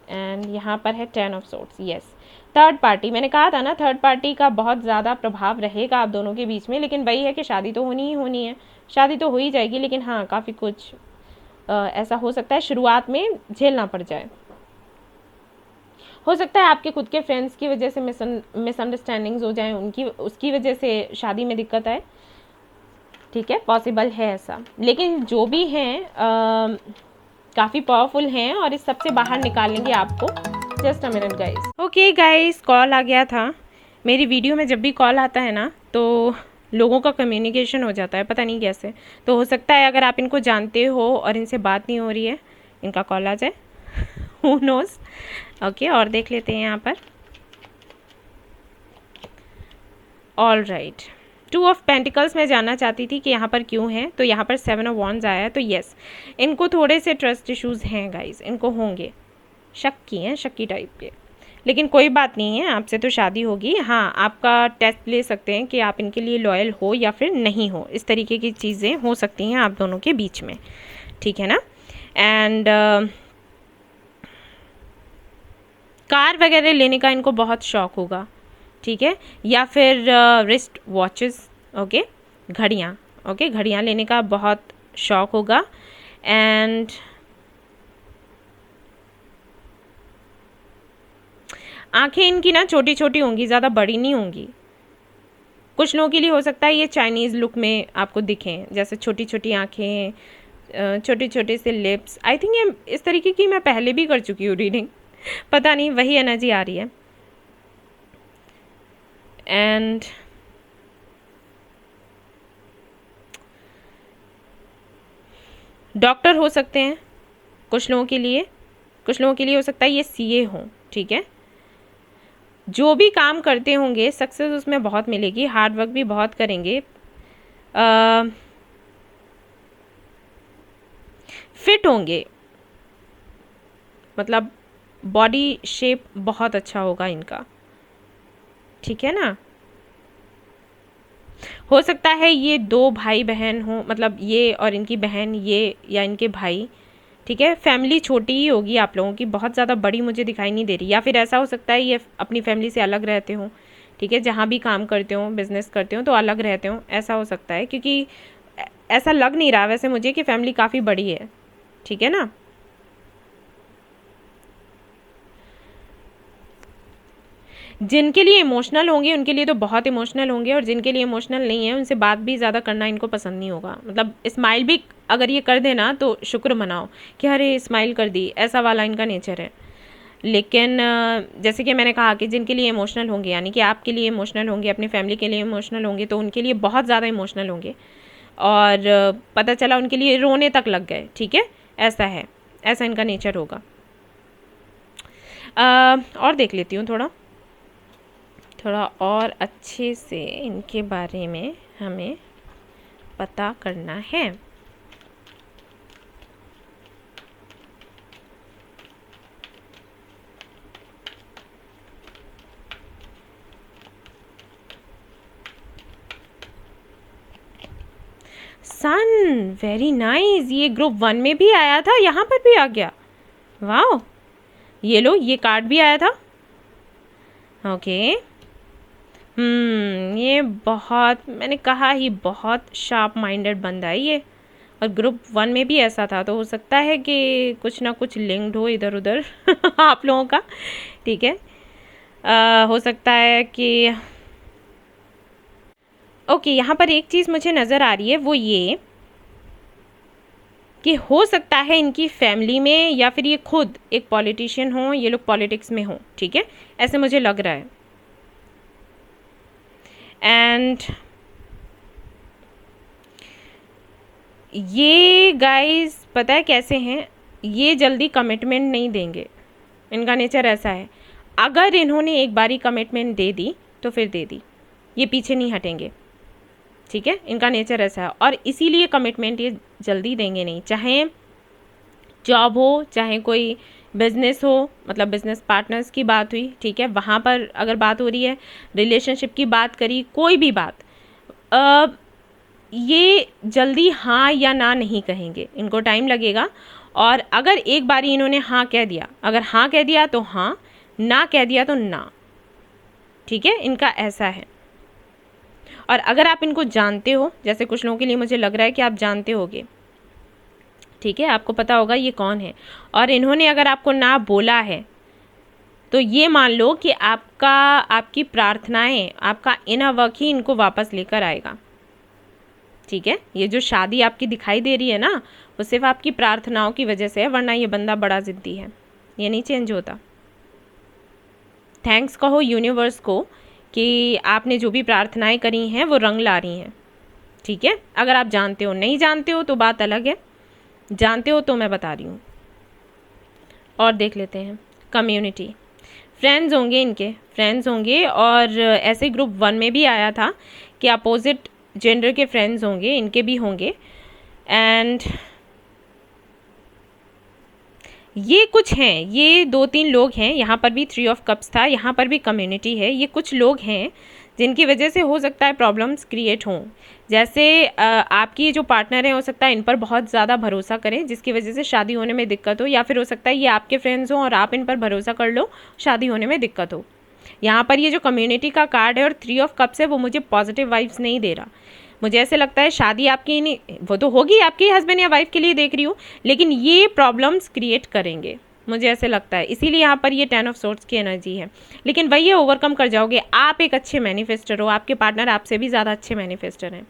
एंड यहाँ पर है 10 of swords. Yes, third party, मैंने कहा था ना थर्ड पार्टी का बहुत ज़्यादा प्रभाव रहेगा आप दोनों के बीच में। लेकिन वही है कि शादी तो होनी ही होनी है, शादी तो हो ही जाएगी, लेकिन हाँ काफ़ी कुछ ऐसा हो सकता है शुरुआत में झेलना पड़ जाए। हो सकता है आपके खुद के फ्रेंड्स की वजह से मिसअंडरस्टैंडिंग्स हो जाएं, उनकी उसकी वजह से शादी में दिक्कत आए, ठीक है, पॉसिबल है ऐसा। लेकिन जो भी हैं काफ़ी पावरफुल हैं और इस सबसे बाहर निकालेंगे आपको। Just a minute guys. Okay guys, call आ गया था। मेरी वीडियो में जब भी कॉल आता है ना तो लोगों का कम्युनिकेशन हो जाता है, पता नहीं कैसे। तो हो सकता है अगर आप इनको जानते हो और इनसे बात नहीं हो रही है, इनका कॉल आ जाए। Who knows. ओके, और देख लेते हैं यहाँ पर। ऑल राइट, 2 ऑफ पेंटिकल्स मैं जानना चाहती थी कि यहाँ पर क्यों है, तो यहाँ पर 7 ऑफ वॉन्ड्स आया है। तो यस, इनको थोड़े से ट्रस्ट इश्यूज हैं गाइस, इनको होंगे, शक्की हैं, शक्की टाइप के। लेकिन कोई बात नहीं है, आपसे तो शादी होगी। हाँ, आपका टेस्ट ले सकते हैं कि आप इनके लिए लॉयल हो या फिर नहीं हो, इस तरीके की चीज़ें हो सकती हैं आप दोनों के बीच में, ठीक है ना। एंड कार वगैरह लेने का इनको बहुत शौक होगा, ठीक है, या फिर रिस्ट वॉचेस, ओके, घड़ियाँ, ओके, घड़ियाँ लेने का बहुत शौक होगा। एंड आंखें इनकी ना छोटी छोटी होंगी, ज़्यादा बड़ी नहीं होंगी। कुछ लोगों के लिए हो सकता है ये चाइनीज़ लुक में आपको दिखें, जैसे छोटी छोटी आंखें, छोटे छोटे से लिप्स। आई थिंक ये इस तरीके की मैं पहले भी कर चुकी हूँ रीडिंग, पता नहीं वही एनर्जी आ रही है। एंड डॉक्टर हो सकते हैं कुछ लोगों के लिए, कुछ लोगों के लिए हो सकता है ये सीए हों, ठीक है। जो भी काम करते होंगे सक्सेस उसमें बहुत मिलेगी, हार्ड वर्क भी बहुत करेंगे। फिट होंगे, मतलब बॉडी शेप बहुत अच्छा होगा इनका, ठीक है ना। हो सकता है ये 2 भाई बहन हो, मतलब ये और इनकी बहन, ये या इनके भाई, ठीक है। फैमिली छोटी ही होगी आप लोगों की, बहुत ज़्यादा बड़ी मुझे दिखाई नहीं दे रही। या फिर ऐसा हो सकता है ये अपनी फैमिली से अलग रहते हों, ठीक है, जहाँ भी काम करते हो, बिजनेस करते हो तो अलग रहते हो, ऐसा हो सकता है। क्योंकि ऐसा लग नहीं रहा वैसे मुझे कि फैमिली काफ़ी बड़ी है, ठीक है ना। जिनके लिए इमोशनल होंगे उनके लिए तो बहुत इमोशनल होंगे, और जिनके लिए इमोशनल नहीं है उनसे बात भी ज़्यादा करना इनको पसंद नहीं होगा। मतलब स्माइल भी अगर ये कर देना तो शुक्र मनाओ कि अरे स्माइल कर दी, ऐसा वाला इनका नेचर है। लेकिन जैसे कि मैंने कहा कि जिनके लिए इमोशनल होंगे, यानी कि आपके लिए इमोशनल होंगे, अपनी फैमिली के लिए इमोशनल होंगे, तो उनके लिए बहुत ज़्यादा इमोशनल होंगे। और पता चला उनके लिए रोने तक लग गए, ठीक है, ऐसा है, ऐसा इनका नेचर होगा। और देख लेती हूँ थोड़ा और अच्छे से इनके बारे में हमें पता करना है। सन, वेरी नाइस। ये ग्रुप 1 में भी आया था, यहाँ पर भी आ गया, वाह। ये लो, ये कार्ड भी आया था, ओके। ये बहुत, मैंने कहा ही बहुत शार्प माइंडेड बंदा है ये, और ग्रुप 1 में भी ऐसा था। तो हो सकता है कि कुछ ना कुछ लिंक्ड हो इधर उधर आप लोगों का, ठीक है। हो सकता है कि ओके, यहाँ पर एक चीज़ मुझे नज़र आ रही है, वो ये कि हो सकता है इनकी फैमिली में या फिर ये खुद एक पॉलिटिशियन हो, ये लोग पॉलिटिक्स में हो, ठीक है, ऐसे मुझे लग रहा है। एंड ये गाइस पता है कैसे हैं, ये जल्दी कमिटमेंट नहीं देंगे, इनका नेचर ऐसा है। अगर इन्होंने एक बारी कमिटमेंट दे दी तो फिर दे दी, ये पीछे नहीं हटेंगे, ठीक है, इनका नेचर ऐसा है। और इसीलिए कमिटमेंट ये जल्दी देंगे नहीं, चाहे जॉब हो, चाहे कोई बिजनेस हो, मतलब बिजनेस पार्टनर्स की बात हुई, ठीक है, वहाँ पर अगर बात हो रही है, रिलेशनशिप की बात करी, कोई भी बात, ये जल्दी हाँ या ना नहीं कहेंगे, इनको टाइम लगेगा। और अगर एक बारी इन्होंने हाँ कह दिया, अगर हाँ कह दिया तो हाँ, ना कह दिया तो ना, ठीक है, इनका ऐसा है। और अगर आप इनको जानते हो, जैसे कुछ लोगों के लिए मुझे लग रहा है कि आप जानते होगे, ठीक है, आपको पता होगा ये कौन है, और इन्होंने अगर आपको ना बोला है तो ये मान लो कि आपकी प्रार्थनाएं, आपका इनर वर्क ही इनको वापस लेकर आएगा। ठीक है, ये जो शादी आपकी दिखाई दे रही है ना, वो सिर्फ आपकी प्रार्थनाओं की वजह से है, वरना ये बंदा बड़ा जिद्दी है, ये नहीं चेंज होता। थैंक्स कहो यूनिवर्स को कि आपने जो भी प्रार्थनाएं करी हैं वो रंग ला रही हैं। ठीक है, अगर आप जानते हो, नहीं जानते हो तो बात अलग है, जानते हो तो मैं बता रही हूँ। और देख लेते हैं कम्युनिटी, फ्रेंड्स होंगे, इनके फ्रेंड्स होंगे, और ऐसे ग्रुप 1 में भी आया था कि अपोजिट जेंडर के फ्रेंड्स होंगे, इनके भी होंगे। एंड ये कुछ हैं, ये 2-3 लोग हैं, यहाँ पर भी 3 ऑफ कप्स था, यहाँ पर भी कम्युनिटी है। ये कुछ लोग हैं जिनकी वजह से हो सकता है प्रॉब्लम्स क्रिएट हों। जैसे आपकी जो पार्टनर है, हो सकता है इन पर बहुत ज़्यादा भरोसा करें जिसकी वजह से शादी होने में दिक्कत हो, या फिर हो सकता है ये आपके फ्रेंड्स हों और आप इन पर भरोसा कर लो, शादी होने में दिक्कत हो। यहाँ पर ये जो कम्युनिटी का कार्ड है और 3 ऑफ कप्स है, वो मुझे पॉजिटिव वाइब्स नहीं दे रहा। मुझे ऐसे लगता है शादी आपकी नहीं, वो तो होगी आपके हस्बैंड या वाइफ के लिए देख रही हूँ, लेकिन ये प्रॉब्लम्स क्रिएट करेंगे, मुझे ऐसे लगता है। इसीलिए यहाँ पर ये 10 ऑफ सोर्ड्स की एनर्जी है, लेकिन वही ओवरकम कर जाओगे। आप एक अच्छे मैनिफेस्टर हो, आपके पार्टनर आपसे भी ज़्यादा अच्छे मैनिफेस्टर हैं।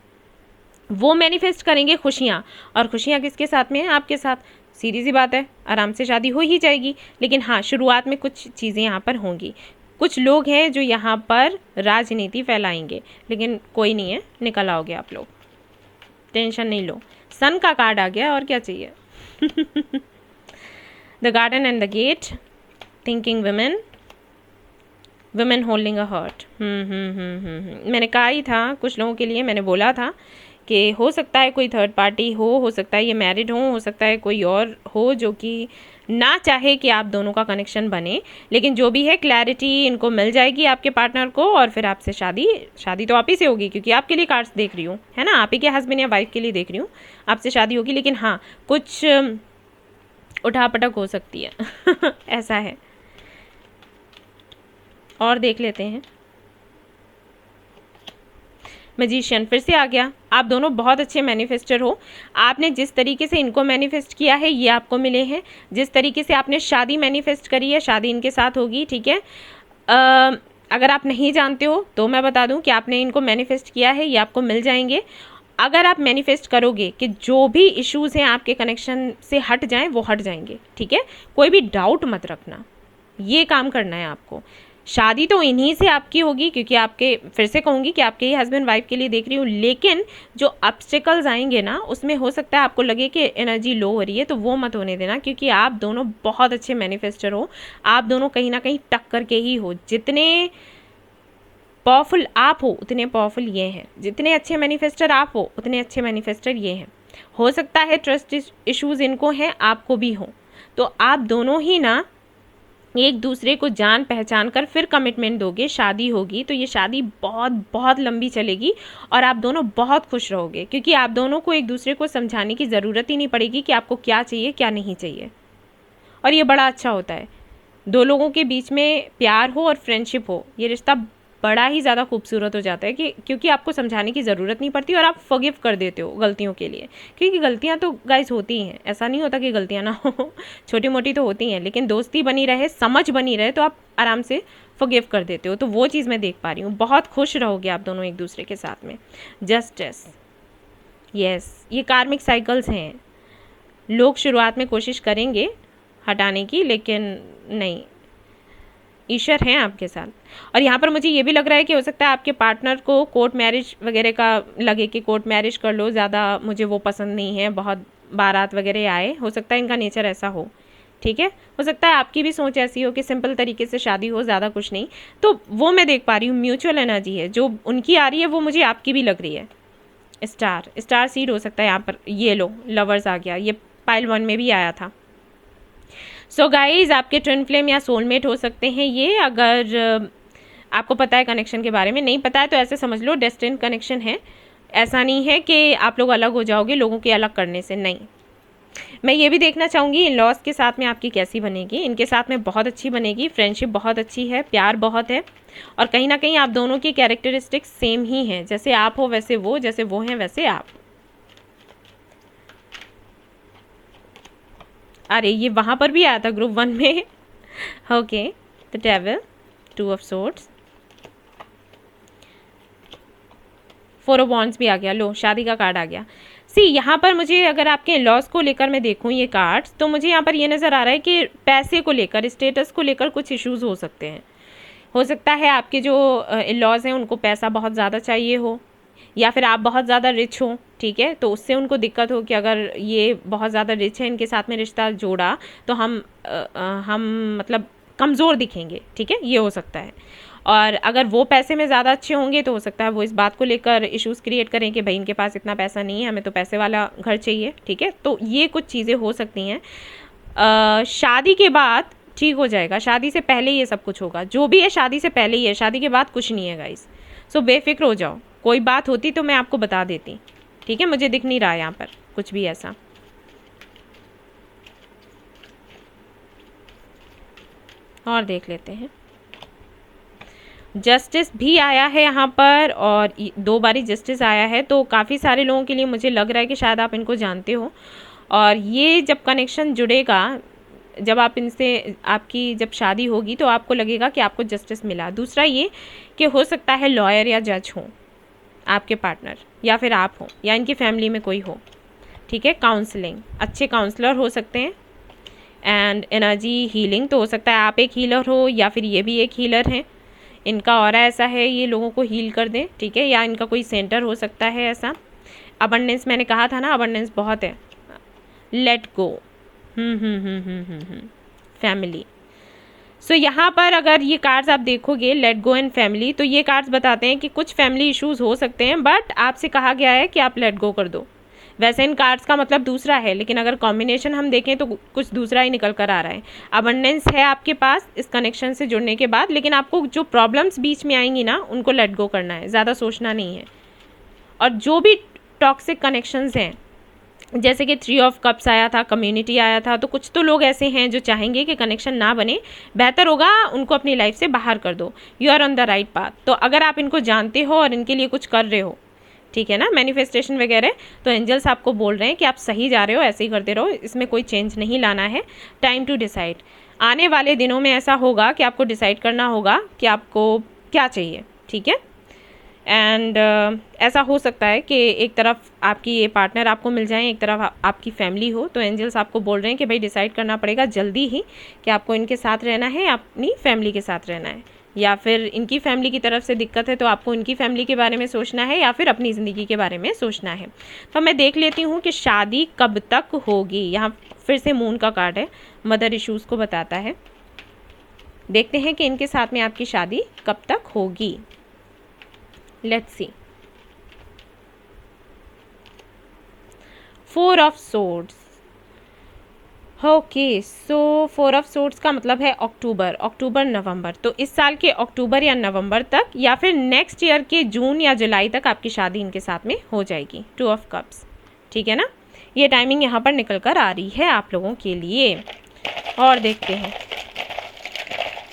वो मैनिफेस्ट करेंगे खुशियाँ, और खुशियाँ किसके साथ में है? आपके साथ। सीधी सी बात है, आराम से शादी हो ही जाएगी। लेकिन हाँ, शुरुआत में कुछ चीज़ें यहाँ पर होंगी। कुछ लोग हैं जो यहाँ पर राजनीति फैलाएंगे, लेकिन कोई नहीं है, निकल आओगे आप लोग, टेंशन नहीं लो। सन का कार्ड आ गया, और क्या चाहिए। The garden and the gate, thinking women, women holding a hurt. मैंने कहा ही था कुछ लोगों के लिए, मैंने बोला था कि हो सकता है कोई थर्ड पार्टी हो सकता है ये मैरिड हो सकता है कोई और हो जो कि ना चाहे कि आप दोनों का कनेक्शन बने, लेकिन जो भी है क्लैरिटी इनको मिल जाएगी आपके पार्टनर को, और फिर आपसे शादी तो आप ही से होगी, क्योंकि आपके लिए कार्ड्स देख रही हूँ, है ना, आप ही के हस्बैंड या वाइफ के लिए देख रही हूँ, आपसे शादी होगी। लेकिन हाँ, कुछ उठापटक हो सकती है। ऐसा है। और देख लेते हैं, मैजिशियन फिर से आ गया। आप दोनों बहुत अच्छे मैनिफेस्टर हो। आपने जिस तरीके से इनको मैनिफेस्ट किया है ये आपको मिले हैं, जिस तरीके से आपने शादी मैनिफेस्ट करी है, शादी इनके साथ होगी। ठीक है, अगर आप नहीं जानते हो तो मैं बता दूं कि आपने इनको मैनिफेस्ट किया है, ये आपको मिल जाएंगे। अगर आप मैनिफेस्ट करोगे कि जो भी इश्यूज़ हैं आपके कनेक्शन से हट जाएं, वो हट जाएंगे। ठीक है, कोई भी डाउट मत रखना, ये काम करना है आपको। शादी तो इन्हीं से आपकी होगी, क्योंकि आपके, फिर से कहूँगी कि आपके ही हस्बैंड वाइफ के लिए देख रही हूँ, लेकिन जो ऑब्स्टिकल्स आएंगे ना, उसमें हो सकता है आपको लगे कि एनर्जी लो हो रही है, तो वो मत होने देना, क्योंकि आप दोनों बहुत अच्छे मैनिफेस्टर हो। आप दोनों कहीं ना कहीं टक्कर के ही हो। जितने पावरफुल आप हो उतने पावरफुल ये हैं, जितने अच्छे मैनिफेस्टर आप हो उतने अच्छे मैनिफेस्टर ये हैं। हो सकता है ट्रस्ट इश्यूज़ इनको हैं, आपको भी हो, तो आप दोनों ही ना एक दूसरे को जान पहचान कर फिर कमिटमेंट दोगे, शादी होगी, तो ये शादी बहुत बहुत लंबी चलेगी और आप दोनों बहुत खुश रहोगे, क्योंकि आप दोनों को एक दूसरे को समझाने की ज़रूरत ही नहीं पड़ेगी कि आपको क्या चाहिए क्या नहीं चाहिए। और ये बड़ा अच्छा होता है, दो लोगों के बीच में प्यार हो और फ्रेंडशिप हो, ये रिश्ता बड़ा ही ज़्यादा खूबसूरत हो जाता है, कि क्योंकि आपको समझाने की ज़रूरत नहीं पड़ती और आप फॉरगिव कर देते हो गलतियों के लिए, क्योंकि गलतियां तो गाइस होती हैं, ऐसा नहीं होता कि गलतियां ना हो, छोटी मोटी तो होती हैं, लेकिन दोस्ती बनी रहे, समझ बनी रहे, तो आप आराम से फॉरगिव कर देते हो। तो वो चीज़ मैं देख पा रही हूँ, बहुत खुश रहोगे आप दोनों एक दूसरे के साथ में। जस्टिस, यस, ये कार्मिक साइकिल्स हैं। लोग शुरुआत में कोशिश करेंगे हटाने की, लेकिन नहीं, ईश्वर हैं आपके साथ। और यहाँ पर मुझे ये भी लग रहा है कि हो सकता है आपके पार्टनर को कोर्ट मैरिज वगैरह का लगे कि कोर्ट मैरिज कर लो, ज़्यादा मुझे वो पसंद नहीं है, बहुत बारात वगैरह आए, हो सकता है इनका नेचर ऐसा हो। ठीक है, हो सकता है आपकी भी सोच ऐसी हो कि सिंपल तरीके से शादी हो, ज़्यादा कुछ नहीं, तो वो मैं देख पा रही हूँ। म्यूचुअल एनर्जी है जो उनकी आ रही है, वो मुझे आपकी भी लग रही है। स्टार सीड हो सकता है यहाँ पर, ये लो लवर्स आ गया, ये पाइल 1 में भी आया था। सो गाइज, आपके ट्विन फ्लेम या सोलमेट हो सकते हैं ये। अगर आपको पता है कनेक्शन के बारे में, नहीं पता है तो ऐसे समझ लो डेस्टिन कनेक्शन है। ऐसा नहीं है कि आप लोग अलग हो जाओगे लोगों के अलग करने से, नहीं। मैं ये भी देखना चाहूँगी इन लॉज के साथ में आपकी कैसी बनेगी। इनके साथ में बहुत अच्छी बनेगी, फ्रेंडशिप बहुत अच्छी है, प्यार बहुत है, और कहीं ना कहीं आप दोनों की कैरेक्टरिस्टिक्स सेम ही हैं। जैसे आप हो वैसे वो, जैसे वो हैं वैसे आप। अरे ये वहाँ पर भी आया था ग्रुप 1 में। Okay, the devil, 2 of swords, 4 of wands भी आ गया। लो, शादी का कार्ड आ गया। सी, यहाँ पर मुझे अगर आपके इन-लॉज को लेकर मैं देखूँ ये कार्ड्स, तो मुझे यहाँ पर ये नज़र आ रहा है कि पैसे को लेकर, स्टेटस को लेकर कुछ इश्यूज हो सकते हैं। हो सकता है आपके जो इन-लॉज हैं उनको पैसा बहुत ज़्यादा चाहिए हो, या फिर आप बहुत ज़्यादा रिच हो, ठीक है, तो उससे उनको दिक्कत हो कि अगर ये बहुत ज़्यादा रिच है, इनके साथ में रिश्ता जोड़ा तो हम मतलब कमज़ोर दिखेंगे, ठीक है, ये हो सकता है। और अगर वो पैसे में ज़्यादा अच्छे होंगे तो हो सकता है वो इस बात को लेकर इश्यूज़ क्रिएट करें कि भाई इनके पास इतना पैसा नहीं है, हमें तो पैसे वाला घर चाहिए, ठीक है। तो ये कुछ चीज़ें हो सकती हैं। शादी के बाद ठीक हो जाएगा, शादी से पहले ये सब कुछ होगा, जो भी है शादी से पहले ही है, शादी के बाद कुछ नहीं है गाइस। सो बेफिक्र हो जाओ, कोई बात होती तो मैं आपको बता देती, ठीक है। मुझे दिख नहीं रहा है यहाँ पर कुछ भी ऐसा। और देख लेते हैं, जस्टिस भी आया है यहाँ पर, और 2 बारी जस्टिस आया है, तो काफ़ी सारे लोगों के लिए मुझे लग रहा है कि शायद आप इनको जानते हो। और ये जब कनेक्शन जुड़ेगा, जब आप इनसे, आपकी जब शादी होगी तो आपको लगेगा कि आपको जस्टिस मिला। दूसरा ये कि हो सकता है लॉयर या जज हो आपके पार्टनर, या फिर आप हो, या इनकी फैमिली में कोई हो, ठीक है। काउंसलिंग, अच्छे काउंसलर हो सकते हैं। एंड एनर्जी हीलिंग, तो हो सकता है आप एक हीलर हो या फिर ये भी एक हीलर हैं, इनका ऑरा ऐसा है ये लोगों को हील कर दें, ठीक है, या इनका कोई सेंटर हो सकता है ऐसा। अबंडेंस, मैंने कहा था ना अबंडेंस बहुत है। Let go, family. सो यहाँ पर अगर ये कार्ड्स आप देखोगे, लेट गो एंड फैमिली, तो ये कार्ड्स बताते हैं कि कुछ फैमिली इश्यूज हो सकते हैं, बट आपसे कहा गया है कि आप लेट गो कर दो। वैसे इन कार्ड्स का मतलब दूसरा है, लेकिन अगर कॉम्बिनेशन हम देखें तो कुछ दूसरा ही निकल कर आ रहा है। अबंडेंस है आपके पास इस कनेक्शन से जुड़ने के बाद, लेकिन आपको जो प्रॉब्लम्स बीच में आएंगी ना, उनको लेट गो करना है, ज़्यादा सोचना नहीं है। और जो भी टॉक्सिक कनेक्शंस हैं, जैसे कि 3 ऑफ कप्स आया था, कम्युनिटी आया था, तो कुछ तो लोग ऐसे हैं जो चाहेंगे कि कनेक्शन ना बने, बेहतर होगा उनको अपनी लाइफ से बाहर कर दो। You are on the right path. तो अगर आप इनको जानते हो और इनके लिए कुछ कर रहे हो, ठीक है ना, मैनिफेस्टेशन वगैरह, तो एंजल्स आपको बोल रहे हैं कि आप सही जा रहे हो, ऐसे ही करते रहो, इसमें कोई चेंज नहीं लाना है। Time to decide. आने वाले दिनों में ऐसा होगा कि आपको डिसाइड करना होगा कि आपको क्या चाहिए, ठीक है। एंड ऐसा हो सकता है कि एक तरफ आपकी ये पार्टनर आपको मिल जाए, एक तरफ आपकी फैमिली हो, तो एंजल्स आपको बोल रहे हैं कि भाई डिसाइड करना पड़ेगा जल्दी ही कि आपको इनके साथ रहना है या अपनी फैमिली के साथ रहना है, या फिर इनकी फैमिली की तरफ से दिक्कत है तो आपको इनकी फैमिली के बारे में सोचना है, या फिर अपनी ज़िंदगी के बारे में सोचना है। तो मैं देख लेती हूँ कि शादी कब तक होगी। यहाँ फिर से मून का कार्ड है, मदर इश्यूज़ को बताता है। देखते हैं कि इनके साथ में आपकी शादी कब तक होगी। Let's see. 4 of swords. Okay, so 4 of swords का मतलब है अक्टूबर नवंबर। तो इस साल के अक्टूबर या नवंबर तक, या फिर नेक्स्ट ईयर के जून या जुलाई तक आपकी शादी इनके साथ में हो जाएगी। 2 ऑफ कप्स, ठीक है ना, ये टाइमिंग यहाँ पर निकल कर आ रही है आप लोगों के लिए। और देखते हैं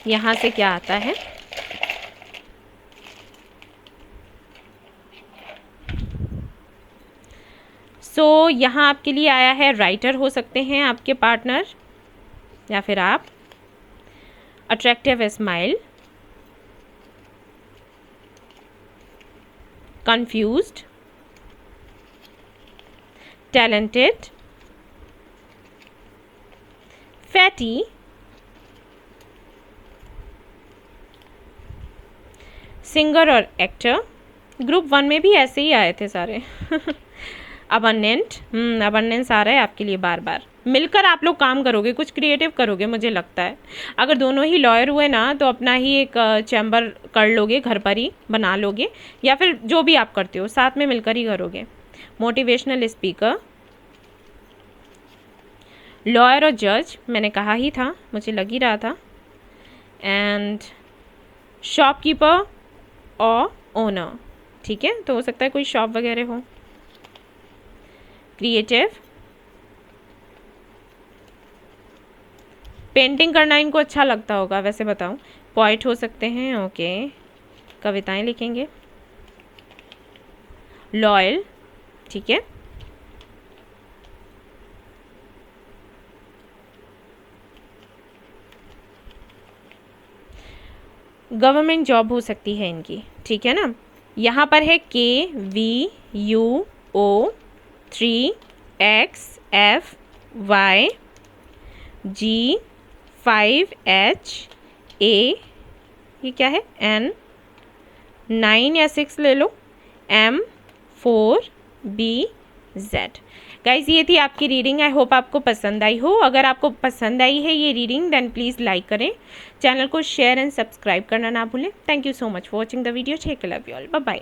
यहाँ से क्या आता है। सो यहाँ आपके लिए आया है, राइटर हो सकते हैं आपके पार्टनर, या फिर आप। Attractive smile, confused, talented, fatty, singer और एक्टर। ग्रुप 1 में भी ऐसे ही आए थे सारे। अबंडेंस आ रहा है आपके लिए बार बार। मिलकर आप लोग काम करोगे, कुछ क्रिएटिव करोगे मुझे लगता है। अगर दोनों ही लॉयर हुए ना तो अपना ही एक चैम्बर कर लोगे, घर पर ही बना लोगे, या फिर जो भी आप करते हो साथ में मिलकर ही करोगे। मोटिवेशनल स्पीकर, लॉयर और जज, मैंने कहा ही था, मुझे लग ही रहा था। एंड शॉपकीपर और ओनर, ठीक है, तो हो सकता है कोई शॉप वगैरह हो। क्रिएटिव, पेंटिंग करना इनको अच्छा लगता होगा वैसे बताऊं। पोइट हो सकते हैं, ओके, कविताएं लिखेंगे। लॉयल, ठीक है। गवर्नमेंट जॉब हो सकती है इनकी, ठीक है ना। यहाँ पर है KVUO 3XFY G5HA, ये क्या है, N 9 या 6 ले लो, M4BZ। गाइज ये थी आपकी रीडिंग। आई होप आपको पसंद आई हो। अगर आपको पसंद आई है ये रीडिंग देन प्लीज़ लाइक करें, चैनल को शेयर एंड सब्सक्राइब करना ना भूलें। Thank you so much for watching the video. Take care, love you all, bye bye.